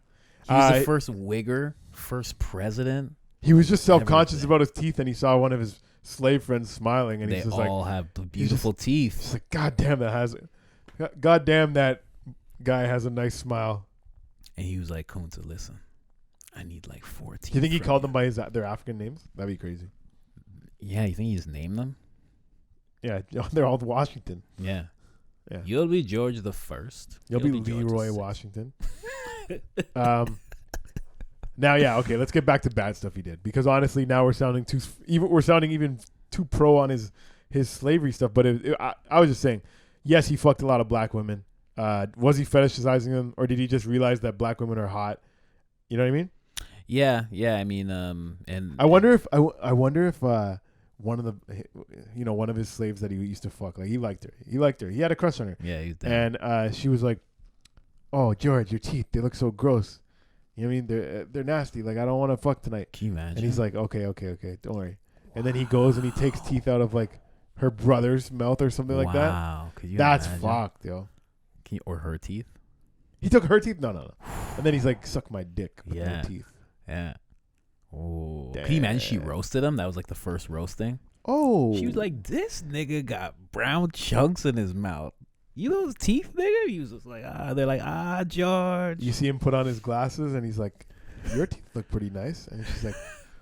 he was the first Wigger, first president. He was just self-conscious about his teeth, and he saw one of his slave friends smiling, and he's just like, they all have beautiful teeth. He's like, God damn, that guy has a nice smile. And he was like, Kunta, listen, I need like 4 teeth. You think he called them by their African names? That'd be crazy. Yeah, you think he just named them? Yeah, they're all Washington. Yeah. You'll be George the First. You'll be Leroy Washington. Now, yeah, okay. Let's get back to bad stuff he did, because honestly, now we're sounding even too pro on his slavery stuff. But I was just saying, yes, he fucked a lot of black women. Was he fetishizing them, or did he just realize that black women are hot? You know what I mean? Yeah. I mean, and I wonder if one of the, one of his slaves that he used to fuck, like he liked her. He had a crush on her. Yeah, he's down. And she was like, "Oh, George, your teeth, they look so gross. You know what I mean? They're nasty. Like, I don't want to fuck tonight." Can you imagine? And he's like, okay, don't worry. And then he goes and he takes teeth out of like her brother's mouth or something like that. Wow, that's fucked, yo. Or her teeth? He took her teeth? No. And then he's like, suck my dick with no teeth. Yeah. Oh, can you imagine she roasted him? That was like the first roasting. Oh, she was like, "This nigga got brown chunks in his mouth. You know his teeth, nigga." He was just like, they're like, George. You see him put on his glasses, and he's like, "Your teeth look pretty nice." And she's like,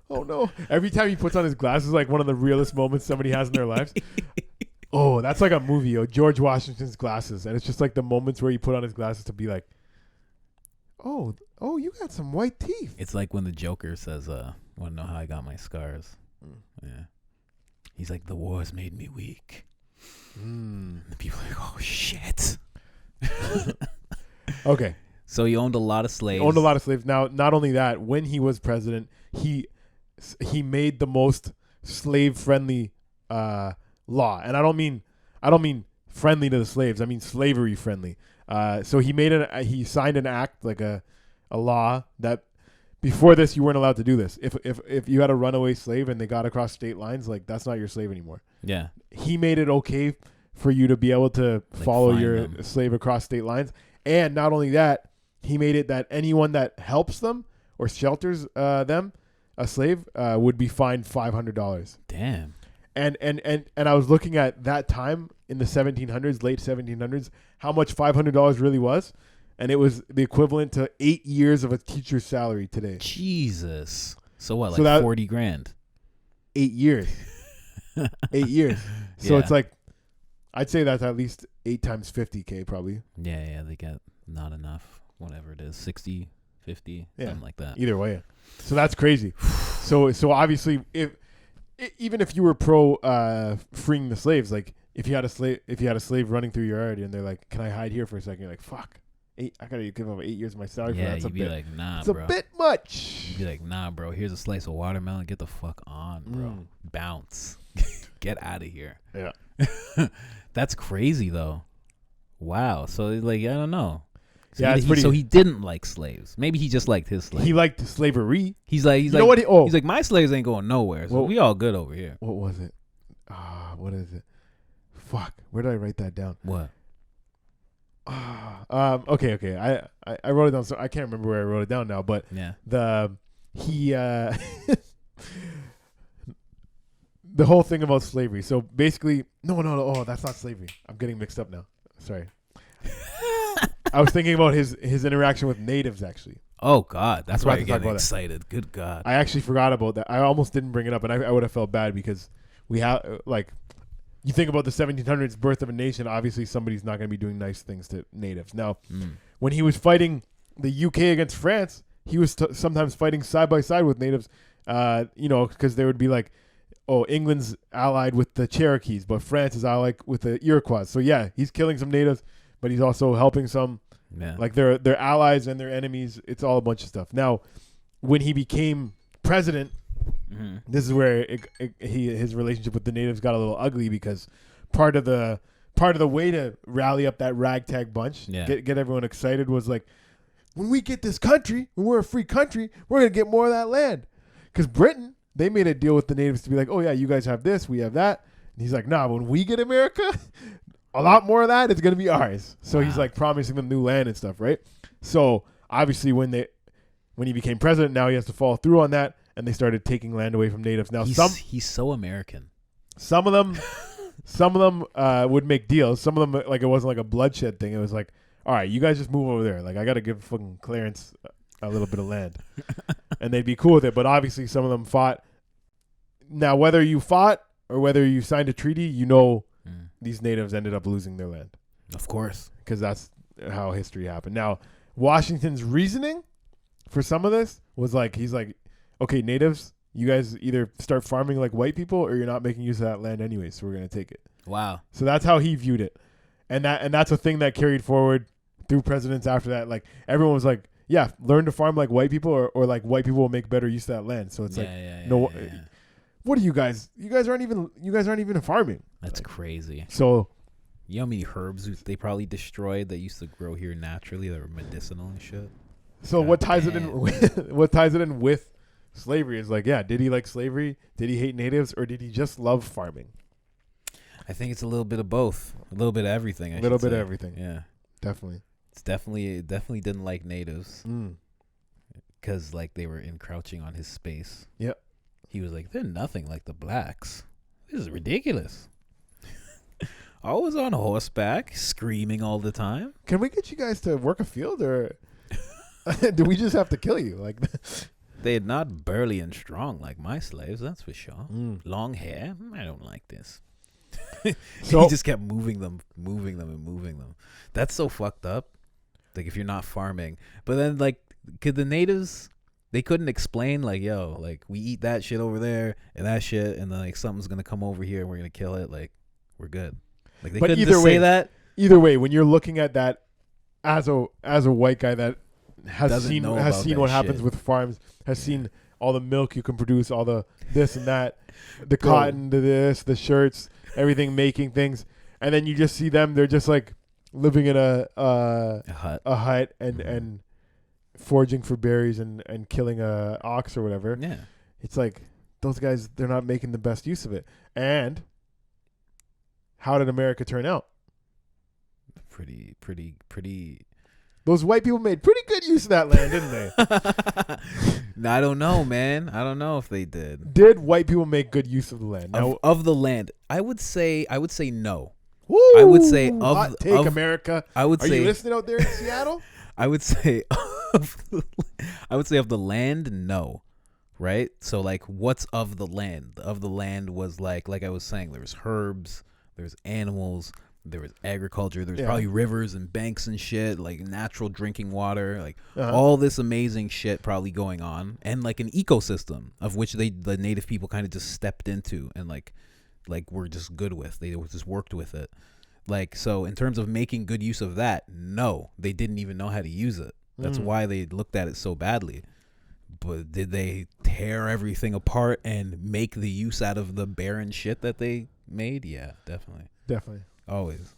"Oh no!" Every time he puts on his glasses, like one of the realest moments somebody has in their lives. Oh, that's like a movie, yo. George Washington's glasses, and it's just like the moments where he put on his glasses to be like, "Oh, you got some white teeth." It's like when the Joker says, "Want to know how I got my scars?" Yeah, he's like, "The wars made me weak." And the people are like, "Oh shit." Okay, so he owned a lot of slaves. Now, not only that, when he was president, he made the most slave-friendly law, and I don't mean friendly to the slaves. I mean slavery friendly. So he signed an act, like a law that before this you weren't allowed to do this. If you had a runaway slave and they got across state lines, like that's not your slave anymore. Yeah. He made it okay for you to be able to follow your slave across state lines. And not only that, he made it that anyone that helps them or shelters them, a slave, would be fined $500. Damn. And I was looking at that time in the 1700s, late 1700s, how much $500 really was. And it was the equivalent to 8 years of a teacher's salary today. Jesus. So what, like 40 grand? 8 years. 8 years. So it's like, I'd say that's at least 8 times 50K probably. Yeah, they get not enough, whatever it is, 60, 50, something like that. Either way. So that's crazy. So obviously, even if you were pro freeing the slaves, like if you had a slave running through your yard and they're like, "Can I hide here for a second?" You're like, "Fuck, I gotta give up 8 years of my salary for that." Yeah, you'd be like, "Nah, it's bro. It's a bit much." You'd be like, "Nah, bro. Here's a slice of watermelon. Get the fuck on, bro. Bounce. Get out of here." Yeah. That's crazy though. Wow. So like, I don't know. So so he didn't like slaves. Maybe he just liked his slaves. He liked slavery. He's like, you know what? He's like, my slaves ain't going nowhere. So we all good over here. What was it? What is it? Fuck. Where did I write that down? What? Okay. I wrote it down. So I can't remember where I wrote it down now. But the whole thing about slavery. So basically, no. Oh, that's not slavery. I'm getting mixed up now. Sorry. I was thinking about his interaction with natives, actually. Oh, God. That's why you're getting excited. That. Good God. I actually forgot about that. I almost didn't bring it up, and I would have felt bad because we have, like, you think about the 1700s birth of a nation, obviously somebody's not going to be doing nice things to natives. Now, when he was fighting the UK against France, he was sometimes fighting side by side with natives, because they would be like, oh, England's allied with the Cherokees, but France is allied with the Iroquois. So, yeah, he's killing some natives, but he's also helping some. Yeah. Like they're allies and they're enemies. It's all a bunch of stuff. Now, when he became president, this is where his relationship with the natives got a little ugly, because part of the way to rally up that ragtag bunch, get everyone excited, was like, when we get this country, when we're a free country, we're gonna get more of that land. Because Britain, they made a deal with the natives to be like, oh yeah, you guys have this, we have that. And he's like, nah, when we get America, a lot more of that is going to be ours. So he's like promising them new land and stuff, right? So obviously when he became president, now he has to follow through on that, and they started taking land away from natives. Now he's so American. Some of them would make deals. Some of them, like, it wasn't like a bloodshed thing. It was like, all right, you guys just move over there. Like, I got to give fucking Clarence a little bit of land. And they'd be cool with it. But obviously some of them fought. Now, whether you fought or whether you signed a treaty, these natives ended up losing their land. Of course. Because that's how history happened. Now, Washington's reasoning for some of this was like, he's like, okay, natives, you guys either start farming like white people or you're not making use of that land anyway, so we're going to take it. Wow. So that's how he viewed it. And that's a thing that carried forward through presidents after that. Like, everyone was like, yeah, learn to farm like white people, or like white people will make better use of that land. So it's what are you guys? You guys aren't even farming. That's crazy. So, you know how many herbs they probably destroyed that used to grow here naturally that were medicinal and shit? So what ties it in with slavery is like, yeah, did he like slavery? Did he hate natives, or did he just love farming? I think it's a little bit of both. A little bit of everything. A little bit of everything. Yeah. Definitely. It definitely didn't like natives. Because like they were encroaching on his space. Yep. He was like, they're nothing like the blacks. This is ridiculous. Always on horseback, screaming all the time. Can we get you guys to work a field, or do we just have to kill you? Like, they're not burly and strong like my slaves, that's for sure. Long hair, I don't like this. So he just kept moving them. That's so fucked up. Like, if you're not farming, but then like, could the natives? They couldn't explain, like, yo, like, we eat that shit over there and that shit, and then like something's gonna come over here and we're gonna kill it. Like, we're good. Like, they couldn't just say that. Either way, when you're looking at that as a white guy that has seen what happens with farms, has seen all the milk you can produce, all the this and that, the cotton, the shirts, everything, making things, and then you just see them. They're just like living in a hut and foraging for berries and killing a ox or whatever. Yeah, it's like those guys, they're not making the best use of it. And how did America turn out? Pretty. Those white people made pretty good use of that land, didn't they? I don't know, man. I don't know if they did. Did white people make good use of the land? Of the land, I would say no. Woo! I would say hot take, America. Are you listening out there in Seattle? I would say of the land, no. Right? So like, what's of the land? Of the land was like I was saying, there was herbs, there's animals, there was agriculture, there's probably rivers and banks and shit, like natural drinking water, like all this amazing shit probably going on, and like an ecosystem of which the native people kind of just stepped into and like were just good with. They just worked with it. Like, so in terms of making good use of that, no, they didn't even know how to use it. That's why they looked at it so badly. But did they tear everything apart and make the use out of the barren shit that they made? Yeah, definitely. Always.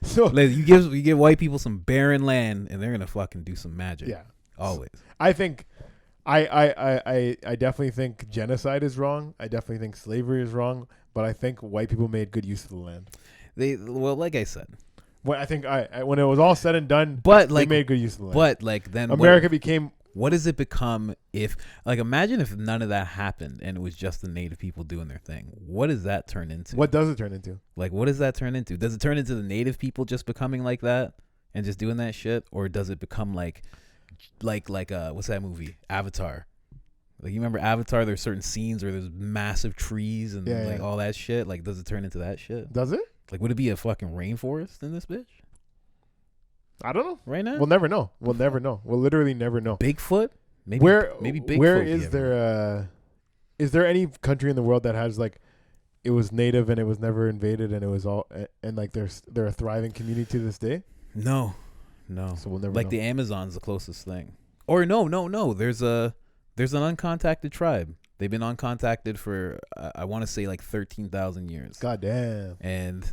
So like, you give white people some barren land and they're gonna fucking do some magic. Yeah, always. I think, I definitely think genocide is wrong. I definitely think slavery is wrong. But I think white people made good use of the land. Like I said, when I think when it was all said and done, they made good use of the land. But like, then America became. What does it become if, like, imagine if none of that happened and it was just the native people doing their thing? What does that turn into? What does it turn into? Like, what does that turn into? Does it turn into the native people just becoming like that and just doing that shit, or does it become like what's that movie, Avatar? Like, you remember Avatar? There's certain scenes where there's massive trees and all that shit. Like, does it turn into that shit? Does it? Like, would it be a fucking rainforest in this bitch? I don't know. Right now, we'll never know. We'll literally never know. Bigfoot? Maybe Bigfoot. Where is there? Is there any country in the world that has like, it was native and it was never invaded and it was all and like they're a thriving community to this day? No. So we'll never like know. The Amazon's the closest thing. Or no. There's an uncontacted tribe. They've been uncontacted for I want to say like 13,000 years. God damn. And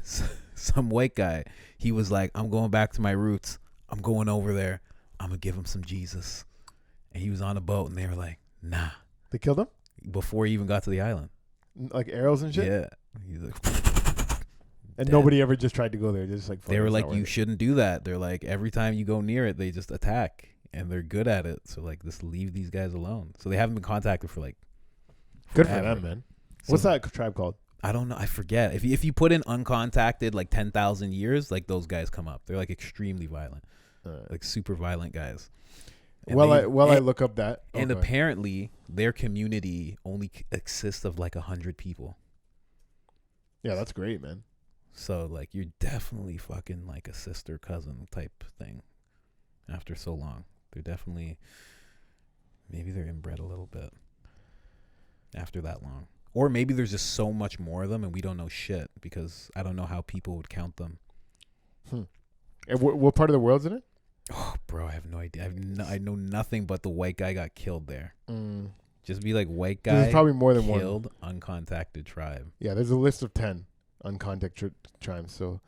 some white guy, he was like, I'm going back to my roots. I'm going over there. I'm going to give him some Jesus. And he was on a boat and they were like, nah. They killed him? Before he even got to the island. Like arrows and shit? Yeah. He's like, And nobody ever just tried to go there. Just like they were like, you shouldn't do that. They're like, every time you go near it, they just attack, and they're good at it. So like, just leave these guys alone. So they haven't been contacted for like. Good for them, man. So what's that tribe called? I don't know. I forget. If you put in uncontacted like 10,000 years, like those guys come up. They're like extremely violent, like super violent guys. And I look up that. And apparently their community only consists of like 100 people. Yeah, that's great, man. So like you're definitely fucking like a sister cousin type thing. After so long, they're definitely maybe they're inbred a little bit. After that long. Or maybe there's just so much more of them and we don't know shit because I don't know how people would count them. And what part of the world's in it? Oh, bro, I have no idea. I know nothing but the white guy got killed there. Just be like white guy. There's probably more than killed, one. Uncontacted tribe. Yeah, there's a list of 10 uncontacted tribes. So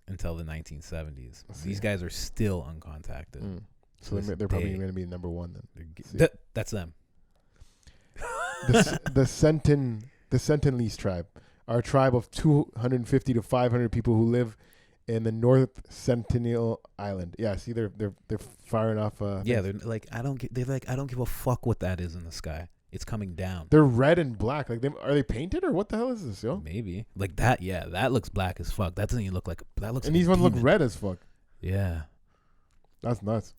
until the 1970s, these guys are still uncontacted. So they're probably going to be number one then. That's them. The Sentinelese tribe are a tribe of 250 to 500 people who live in the North Sentinel Island. Yeah, see, they're firing off. Yeah, they're like I don't give a fuck what that is in the sky. It's coming down. They're red and black. Like are they painted or what the hell is this, yo? Maybe like that. Yeah, that looks black as fuck. That doesn't even look like that looks. And these ones look red as fuck. Yeah, that's nuts.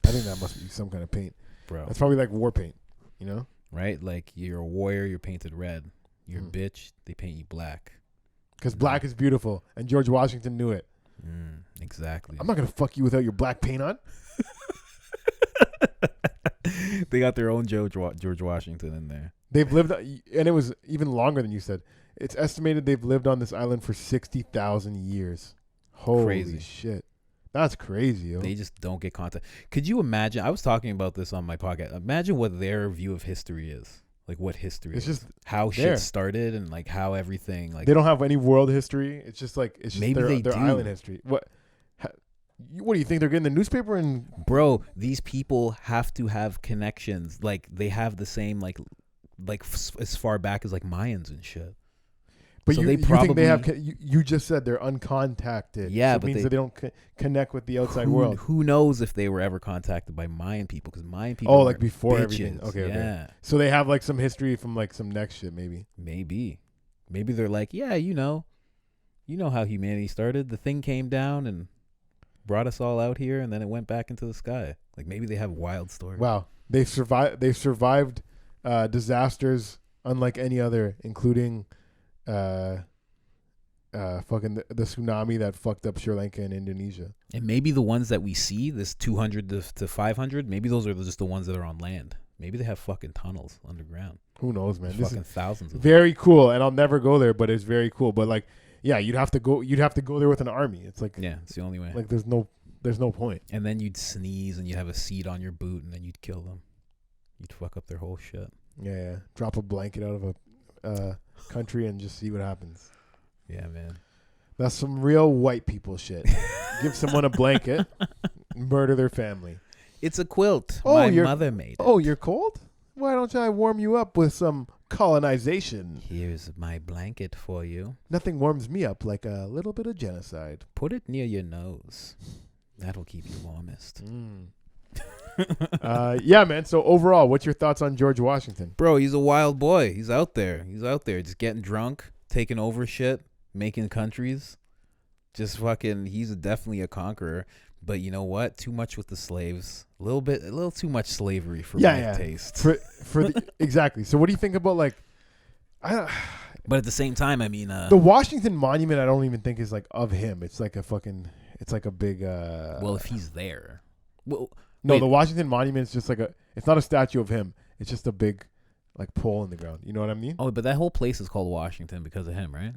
I think that must be some kind of paint, bro. That's probably like war paint, you know? Right? Like you're a warrior, you're painted red. You're a bitch, they paint you black. Because black is beautiful, and George Washington knew it. Exactly. I'm not gonna fuck you without your black paint on. They got their own George Washington in there. They've lived, and it was even longer than you said. It's estimated they've lived on this island for 60,000 years. Holy shit. That's crazy, yo. They just don't get contact. Could you imagine? I was talking about this on my podcast. Imagine what their view of history is. Like what history is. Just how shit started and like how everything like. They don't have any world history. It's just like maybe their island history. What do you think they're getting the newspaper and? Bro, these people have to have connections. Like they have the same like as far back as like Mayans and shit. But so you think they have? You just said they're uncontacted. Yeah, so it means that they don't connect with the outside world. Who knows if they were ever contacted by Mayan people? Because Mayan people. Oh, like before bitches. Everything. Okay, yeah. Okay. So they have like some history from like some next shit, maybe. Maybe they're like, yeah, you know how humanity started. The thing came down and brought us all out here, and then it went back into the sky. Like maybe they have wild stories. Wow, they've survived disasters unlike any other, including. Fucking the tsunami that fucked up Sri Lanka and Indonesia. And maybe the ones that we see, this 200 to 500, maybe those are just the ones that are on land. Maybe they have fucking tunnels underground. Who knows, man? There's fucking thousands of very them. Cool, and I'll never go there, but it's very cool. But like, yeah, you'd have to go there with an army. It's like, yeah, it's the only way. Like, there's no point. And then you'd sneeze, and you'd have a seed on your boot, and then you'd kill them. You'd fuck up their whole shit. Yeah. Drop a blanket out of a country and just see what happens. Yeah, man. That's some real white people shit. Give someone a blanket, murder their family. It's a quilt. My mother made it. Oh, you're cold? Why don't I warm you up with some colonization? Here's my blanket for you. Nothing warms me up like a little bit of genocide. Put it near your nose. That'll keep you warmest. Yeah, man. So overall, what's your thoughts on George Washington? Bro, he's a wild boy. He's out there just getting drunk, taking over shit, making countries. Just fucking, he's definitely a conqueror. But you know what? Too much with the slaves. A little too much slavery for my taste. Exactly. So what do you think about like but at the same time, I mean the Washington Monument I don't even think is like of him. It's like a big well, if he's there. Well, no, the Washington Monument is just like it's not a statue of him. It's just a big like pole in the ground. You know what I mean? Oh, but that whole place is called Washington because of him, right?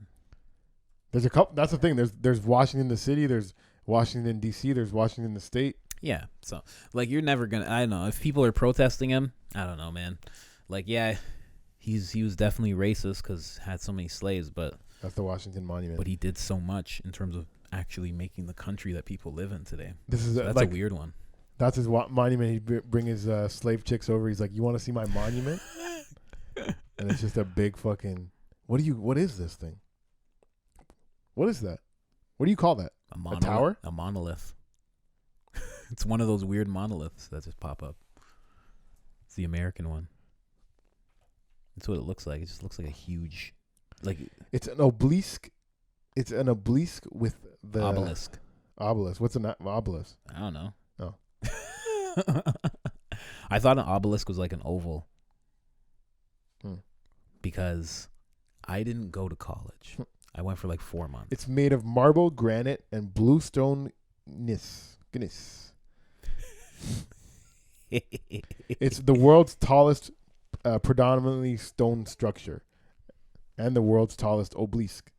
There's a couple. That's the thing. There's Washington the city. There's Washington D.C. There's Washington the state. Yeah. So like you're never gonna. I don't know if people are protesting him. I don't know, man. Like yeah, he was definitely racist because had so many slaves, but that's the Washington Monument. But he did so much in terms of actually making the country that people live in today. That's a weird one. That's his monument. He'd bring his slave chicks over. He's like, "You want to see my monument?" And it's just a big fucking. What is this thing? What is that? What do you call that? A tower? A monolith. It's one of those weird monoliths that just pop up. It's the American one. That's what it looks like. It just looks like a huge, like it's an obelisk. It's an obelisk with the obelisk. Obelisk. What's an obelisk? I don't know. Oh. I thought an obelisk was like an oval. Because I didn't go to college. I went for like 4 months. It's made of marble, granite, and bluestone gneiss. It's the world's tallest predominantly stone structure and the world's tallest obelisk.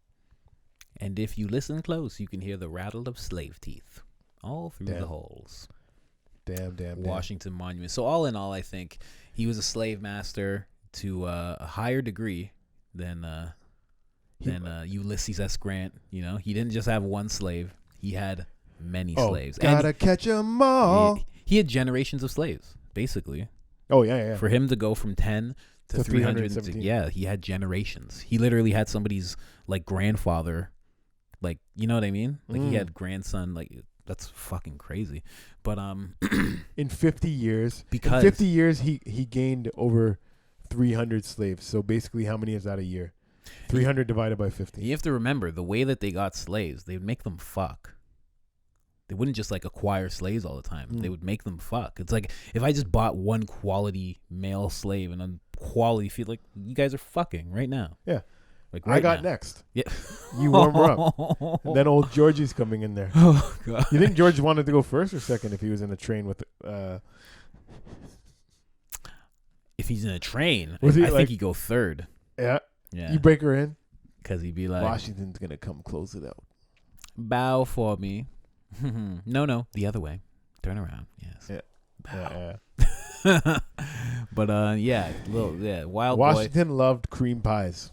And if you listen close, you can hear the rattle of slave teeth all through the holes. Damn. Washington Monument. So all in all, I think he was a slave master to a higher degree than Ulysses S. Grant. You know, he didn't just have one slave; he had many slaves. Gotta catch 'em all. He had generations of slaves, basically. Oh yeah. For him to go from 10 to 317, yeah, he had generations. He literally had somebody's like grandfather, like, you know what I mean? Like he had grandson. Like, that's fucking crazy. But in 50 years, because in 50 years he gained over 300 slaves. So basically, how many is that a year? 300 divided by 50. You have to remember the way that they got slaves. They would make them fuck. They wouldn't just like acquire slaves all the time. They would make them fuck. It's like if I just bought one quality male slave and a quality female, like, you guys are fucking right now. Yeah. Like I got now. next. Yeah. You warm her up. And then old Georgie's coming in there. Oh God. You think George wanted to go first or second if he was in a train with if he's in a train, I think he'd go third. Yeah. Yeah. You break her in? Because he'd be like, Washington's going to come close it out. Bow for me. No, the other way. Turn around. Yes. Yeah. Bow. Yeah. But Wild Washington Boy loved cream pies.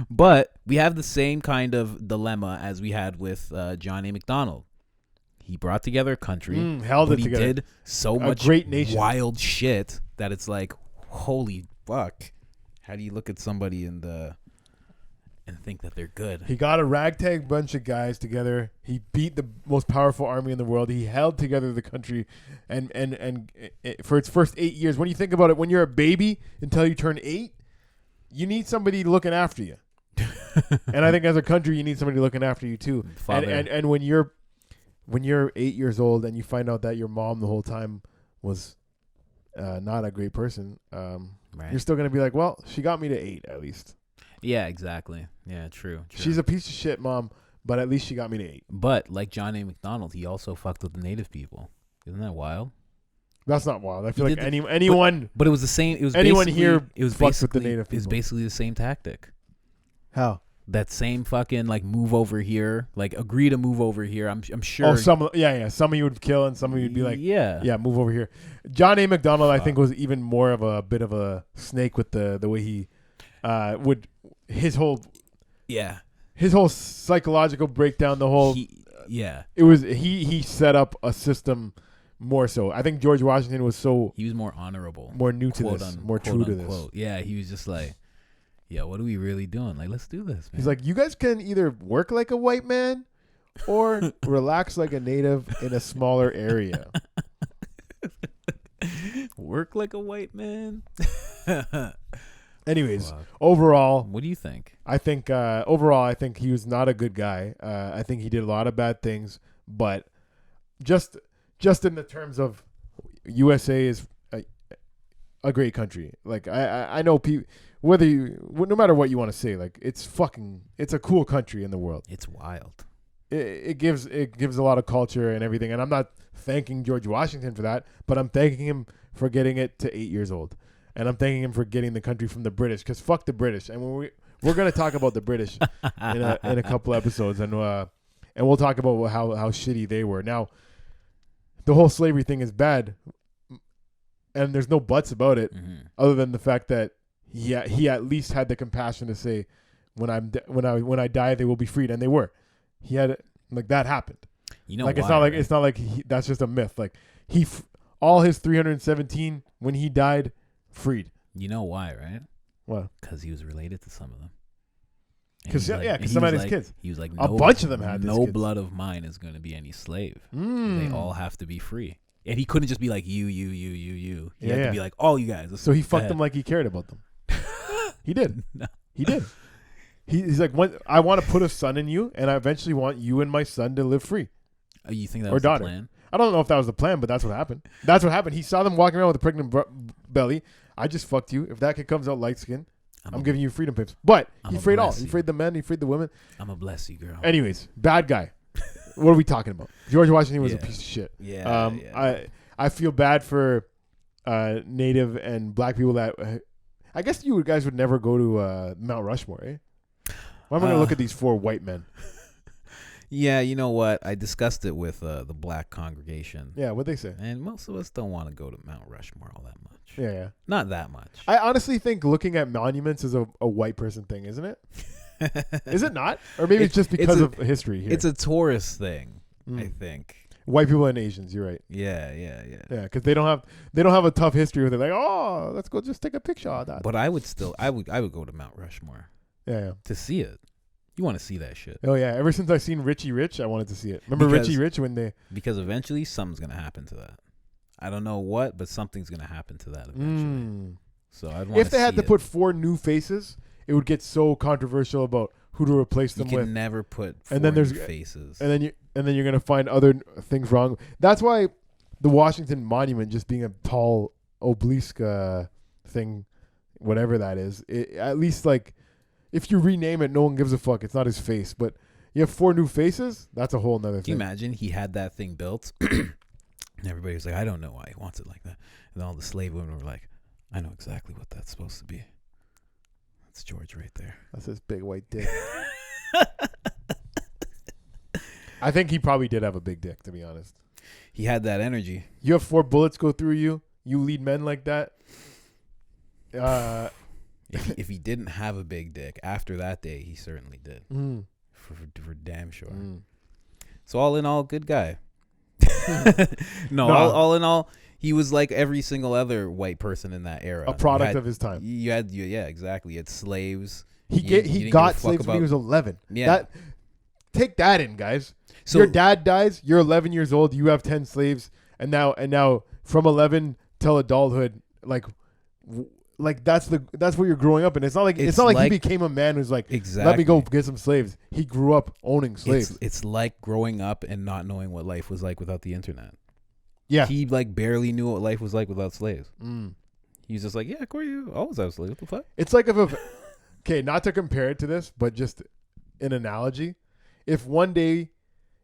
But we have the same kind of dilemma as we had with John A. MacDonald. He brought together a country, held it he together. Did so much great nation. Wild shit that it's like, holy fuck. How do you look at somebody and think that they're good? He got a ragtag bunch of guys together. He beat the most powerful army in the world. He held together the country, and for its first 8 years. When you think about it, when you're a baby until you turn 8, you need somebody looking after you. And I think as a country, you need somebody looking after you too. And when you're 8 years old and you find out that your mom the whole time was not a great person, right. You're still gonna be like, well, she got me to 8 at least. Yeah, exactly. Yeah, true. She's a piece of shit, mom, but at least she got me to 8. But like John A. MacDonald, he also fucked with the native people. Isn't that wild? That's not wild. I feel like anyone. But it was the same. It was anyone here. It was fucks with the native people. It was basically the same tactic. How? That same fucking like move over here, like agree to move over here. I'm sure. Oh, some of you would kill and some of you would be like, yeah, move over here. John A. MacDonald, I think, was even more of a bit of a snake with the way he would his whole psychological breakdown. The whole it was he set up a system more so. I think George Washington was he was more honorable, more new to this, more true to this. Yeah, he was just like, yeah, what are we really doing? Like, let's do this, man. He's like, you guys can either work like a white man or relax like a native in a smaller area. Work like a white man. Anyways, overall, what do you think? I think overall, I think he was not a good guy. I think he did a lot of bad things, but just in the terms of USA is a great country. Like I know people. No matter what you want to say, like it's a cool country in the world. It's wild. It gives a lot of culture and everything. And I'm not thanking George Washington for that, but I'm thanking him for getting it to 8 years old, and I'm thanking him for getting the country from the British. Because fuck the British. And when we're gonna talk about the British in a couple episodes, and we'll talk about how shitty they were. Now, the whole slavery thing is bad, and there's no buts about it, other than the fact that. Yeah, he at least had the compassion to say, when I die, they will be freed, and they were. He had that happened. You know, like why, it's not like that's just a myth. Like all his 317 when he died, freed. You know why, right? What? Because he was related to some of them. Because some had his kids. He was like, a bunch of them had no kids. blood of mine is going to be any slave. They all have to be free. And he couldn't just be like you. He had to be like all you guys. So he fucked them like he cared about them. He did. No. He did. He's like, I want to put a son in you, and I eventually want you and my son to live free. You think that was the plan? I don't know if that was the plan, but that's what happened. That's what happened. He saw them walking around with a pregnant belly. I just fucked you. If that kid comes out light skin, I'm giving you freedom pips. But he freed all. He freed the men. He freed the women. I'm going to bless you, girl. Anyways, bad guy. What are we talking about? George Washington was a piece of shit. I feel bad for Native and black people that I guess you guys would never go to Mount Rushmore, eh? Why am I going to look at these 4 white men? Yeah, you know what? I discussed it with the black congregation. Yeah, what'd they say? And most of us don't want to go to Mount Rushmore all that much. Yeah. Not that much. I honestly think looking at monuments is a white person thing, isn't it? Is it not? Or maybe it's just because of history here. It's a tourist thing, I think. White people and Asians, you're right. Yeah. Yeah, because they don't have a tough history with it. Like, oh, let's go just take a picture of that. But I would go to Mount Rushmore. Yeah. To see it. You want to see that shit. Oh yeah. Ever since I seen Richie Rich, I wanted to see it. Remember Richie Rich because eventually something's gonna happen to that. I don't know what, but something's gonna happen to that eventually. So I'd want if they had to put 4 new faces, it would get so controversial about who to replace them with. You can never put 4 new faces. And then you're gonna find other things wrong. That's why the Washington Monument just being a tall obelisk thing, whatever that is, at least like. If you rename it, no one gives a fuck. It's not his face. But you have 4 new faces, that's a whole nother thing. Can you imagine he had that thing built? And everybody was like, I don't know why he wants it like that. And all the slave women were like, I know exactly what that's supposed to be. That's George right there. That's his big white dick. I think he probably did have a big dick, to be honest. He had that energy. You have 4 bullets go through you. You lead men like that. If he didn't have a big dick, after that day, he certainly did. For damn sure. So all in all, good guy. No, all in all, he was like every single other white person in that era. A product of his time. Yeah, exactly. He had slaves. He got slaves when he was 11. Yeah. Take that in, guys. So your dad dies. You're 11 years old. You have 10 slaves, and now from 11 till adulthood, like that's what you're growing up in. It's not like he became a man who's like, let me go get some slaves. He grew up owning slaves. It's like growing up and not knowing what life was like without the internet. Yeah, he like barely knew what life was like without slaves. He's just like, yeah, Corey, you always have slaves. What the fuck? It's like okay, not to compare it to this, but just an analogy. If one day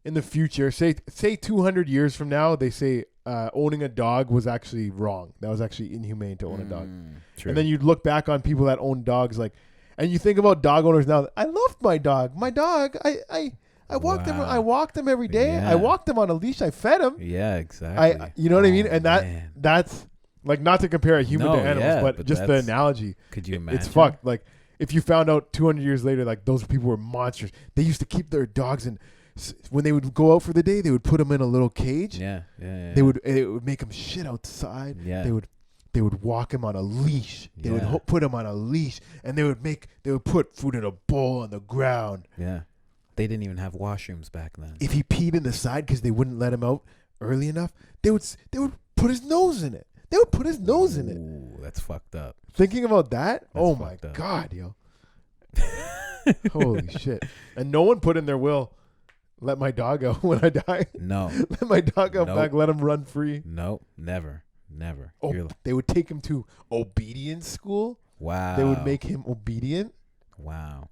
in the future, say 200 years from now, they say owning a dog was actually wrong. That was actually inhumane to own a dog. True. And then you'd look back on people that own dogs, and you think about dog owners now. I loved my dog. My dog, I walked him. I walked him every day. Yeah. I walked him on a leash. I fed him. Yeah, exactly. You know what I mean? And that's like, not to compare a human to animals, but just the analogy. Could you imagine? It's fucked. Like, if you found out 200 years later, like, those people were monsters. They used to keep their dogs in. When they would go out for the day, they would put them in a little cage. Yeah. It would make them shit outside. Yeah. They would walk him on a leash. They would put him on a leash, and they would put food in a bowl on the ground. Yeah. They didn't even have washrooms back then. If he peed in the side because they wouldn't let him out early enough, they would put his nose in it. They would put his nose in it. Ooh, that's fucked up. Thinking about that, oh my God, yo. Holy shit. And no one put in their will, let my dog out when I die. No. Let my dog out back, let him run free. No, never. Oh, they would take him to obedience school. Wow. They would make him obedient. Wow.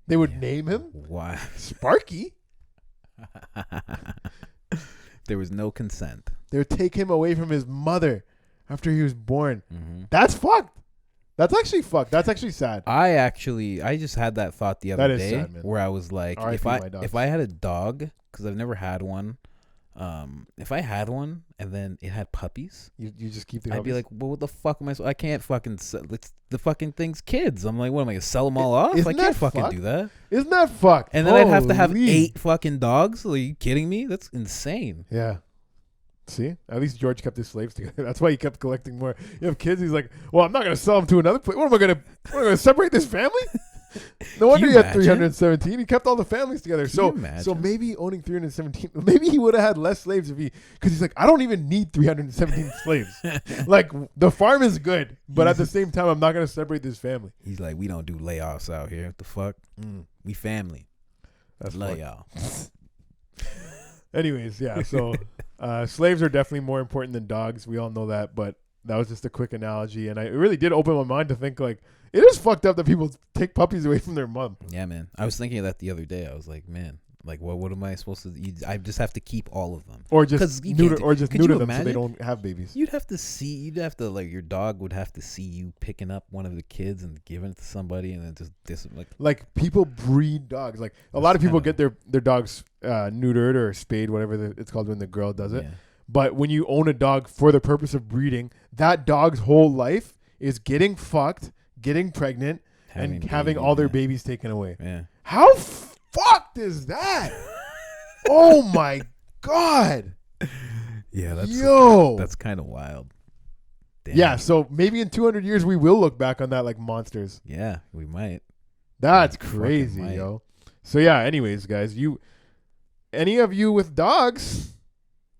They would name him. Wow. Sparky. There was no consent. They would take him away from his mother after he was born. Mm-hmm. That's fucked. That's actually fucked. That's actually sad. I just had that thought the other day sad, where I was like, if I had a dog, because I've never had one, if I had one and then it had puppies, you just keep the I'd be like, well, what the fuck am I can't fucking sell, it's the fucking thing's kids. I'm like, what am I gonna sell them all off? I can't fucking do that. Isn't that fucked? And then I'd have to have 8 fucking dogs. Are you kidding me? That's insane. Yeah. See, at least George kept his slaves together. That's why he kept collecting more. You have kids. He's like, well, I'm not gonna sell them to another place. What am I gonna separate this family? No wonder he had 317. He kept all the families together. So maybe owning 317, maybe he would have had less slaves because he's like, I don't even need 317 slaves. Like, the farm is good, but at the same time, I'm not going to separate this family. He's like, we don't do layoffs out here. What the fuck? We family. That's layoff. Anyways, yeah. So slaves are definitely more important than dogs. We all know that, but that was just a quick analogy, and it really did open my mind to think, like, it is fucked up that people take puppies away from their mom. Yeah, man. I was thinking of that the other day. I was like, man, like, what am I supposed to do? I just have to keep all of them. Or just neuter them so they don't have babies. You'd have to, like, your dog would have to see you picking up one of the kids and giving it to somebody and then just like people breed dogs. Like, a lot of people get their dogs neutered or spayed, whatever it's called when the girl does it. Yeah. But when you own a dog for the purpose of breeding, that dog's whole life is getting fucked, getting pregnant, and having all their babies taken away. Yeah. How fucked is that? Oh my God. Yeah, that's kind of wild. Damn. Yeah, so maybe in 200 years we will look back on that like monsters. Yeah, we might. That's crazy, yo. So yeah, anyways, guys, any of you with dogs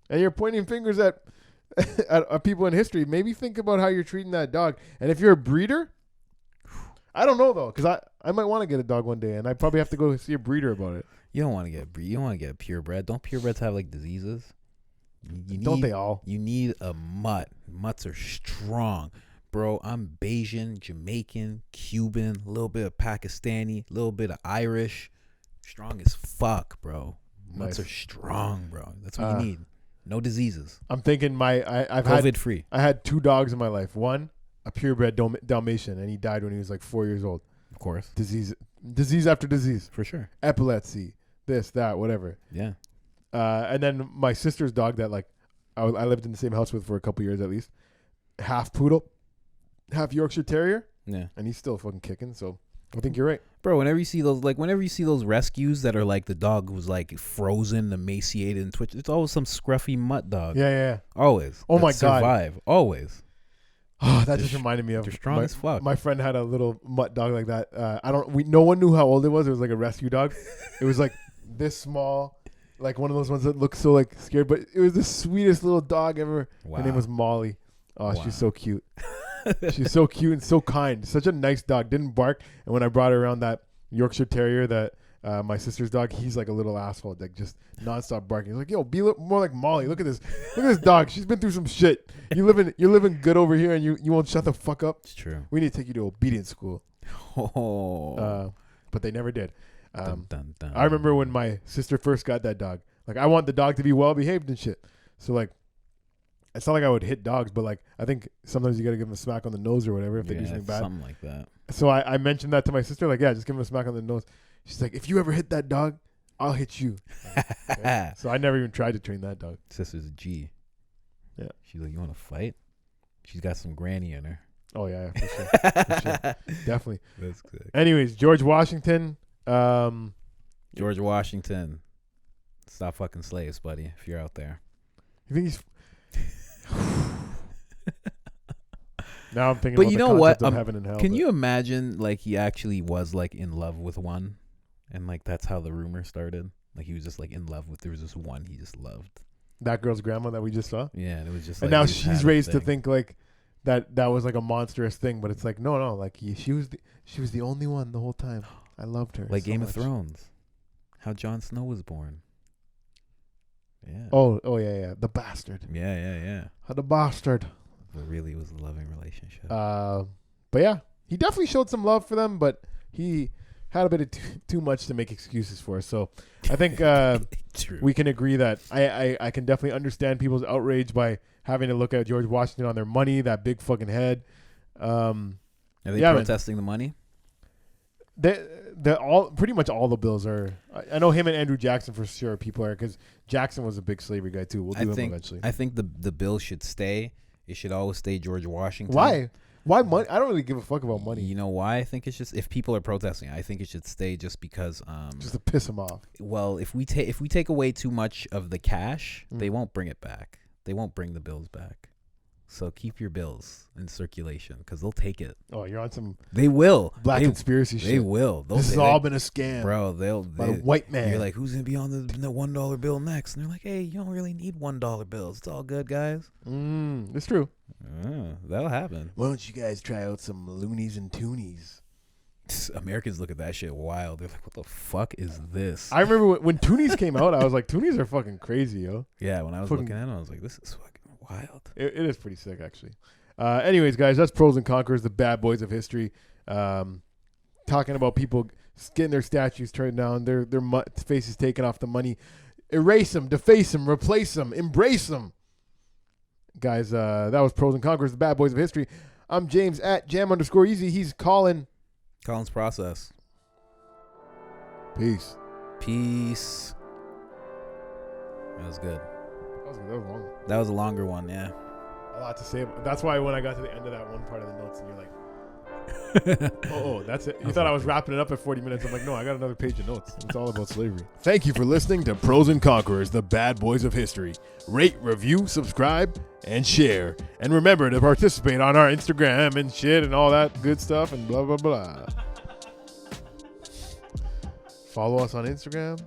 and you're pointing fingers at people in history, maybe think about how you're treating that dog. And if you're a breeder, I don't know though, because I might want to get a dog one day, and I probably have to go see a breeder about it. You don't want to get a purebred. Don't purebreds have like diseases? Don't they all? You need a mutt. Mutts are strong, bro. I'm Bayesian, Jamaican, Cuban, a little bit of Pakistani, a little bit of Irish. Strong as fuck, bro. Mutts are strong, bro. That's what you need. No diseases. I'm thinking I've COVID free. I had 2 dogs in my life. One, a purebred Dalmatian, and he died when he was like 4 years old. Of course. Disease after disease. For sure. Epilepsy, this, that, whatever. Yeah. And then my sister's dog that like I lived in the same house with for a couple years at least. Half poodle, half Yorkshire Terrier. Yeah. And he's still fucking kicking, so I think you're right. Bro, whenever you see those rescues that are like the dog was like frozen, emaciated, and twitch, it's always some scruffy mutt dog. Yeah. Always. Oh my God. Survive. Always. Oh, that just reminded me of. They're strong as fuck. My friend had a little mutt dog like that. No one knew how old it was. It was like a rescue dog. It was like this small, like one of those ones that look so like scared, but it was the sweetest little dog ever. Wow. Her name was Molly. Oh, wow. She's so cute. She's so cute and so kind. Such a nice dog. Didn't bark. And when I brought her around that Yorkshire Terrier, that my sister's dog, he's like a little asshole, like just nonstop barking. He's like, "Yo, be more like Molly. Look at this dog. She's been through some shit. You're living good over here, and you won't shut the fuck up." It's true. We need to take you to obedience school. Oh. But they never did. Dun, dun, dun. I remember when my sister first got that dog. Like, I want the dog to be well behaved and shit. So like, it's not like I would hit dogs, but like I think sometimes you gotta give them a smack on the nose or whatever if they do something bad. Something like that. So I mentioned that to my sister, like, yeah, just give him a smack on the nose. She's like, if you ever hit that dog, I'll hit you. Okay. So I never even tried to train that dog. Sister's a G. Yeah. She's like, you want to fight? She's got some granny in her. Oh yeah, for sure. For sure. Definitely. That's good. Anyways, George Washington. George Washington. Stop fucking slaves, buddy, if you're out there. You think he's... Now I'm thinking but about you the know what? of heaven and hell. Can you imagine, like, he actually was, like, in love with one? And, like, that's how the rumor started? Like, he was just, like, in love with... There was this one he just loved. That girl's grandma that we just saw? Yeah, and it was just, like... And now she's raised to think, like, that was, like, a monstrous thing. But it's like, no. Like, she was the only one the whole time. I loved her. Like so Game of Thrones. How Jon Snow was born. Yeah. Oh, yeah. The bastard. Yeah. The bastard. It really was a loving relationship. But yeah, he definitely showed some love for them, but he had a bit of too much to make excuses for. So I think we can agree that I can definitely understand people's outrage by having to look at George Washington on their money, that big fucking head. Are they protesting the money? Pretty much all the bills are. I know him and Andrew Jackson for sure. People are, because Jackson was a big slavery guy too. We'll do him eventually. I think the bill should stay. It should always stay George Washington. Why? Why money? I don't really give a fuck about money. You know why? I think it's just, if people are protesting, I think it should stay just because. Just to piss them off. Well, if we take away too much of the cash, they won't bring it back. They won't bring the bills back. So keep your bills in circulation because they'll take it. Oh, you're on some. They will. Black conspiracy shit. They will. This has all been a scam, bro. By a white man. You're like, who's gonna be on the $1 bill next? And they're like, hey, you don't really need $1 bills. It's all good, guys. It's true. That'll happen. Why don't you guys try out some loonies and toonies? Americans look at that shit wild. They're like, what the fuck is this? I remember when toonies came out, I was like, toonies are fucking crazy, yo. Yeah, when I was looking at them, I was like, this is fucking wild. It is pretty sick, actually. Anyways, guys, that's Pros and Conquerors, the bad boys of history. Talking about people getting their statues turned down, their faces taken off the money. Erase them, deface them, replace them, embrace them. Guys, that was Pros and Conquerors, the bad boys of history. I'm James at Jam_Easy. He's Colin. Colin's Process. Peace. That was good. That was long. That was a longer one, yeah. A lot to say. That's why when I got to the end of that one part of the notes and you're like, that's it. You thought I was wrapping it up at 40 minutes. I'm like, no, I got another page of notes. It's all about slavery. Thank you for listening to Pros and Conquerors, the bad boys of history. Rate, review, subscribe, and share. And remember to participate on our Instagram and shit and all that good stuff and blah, blah, blah. Follow us on Instagram.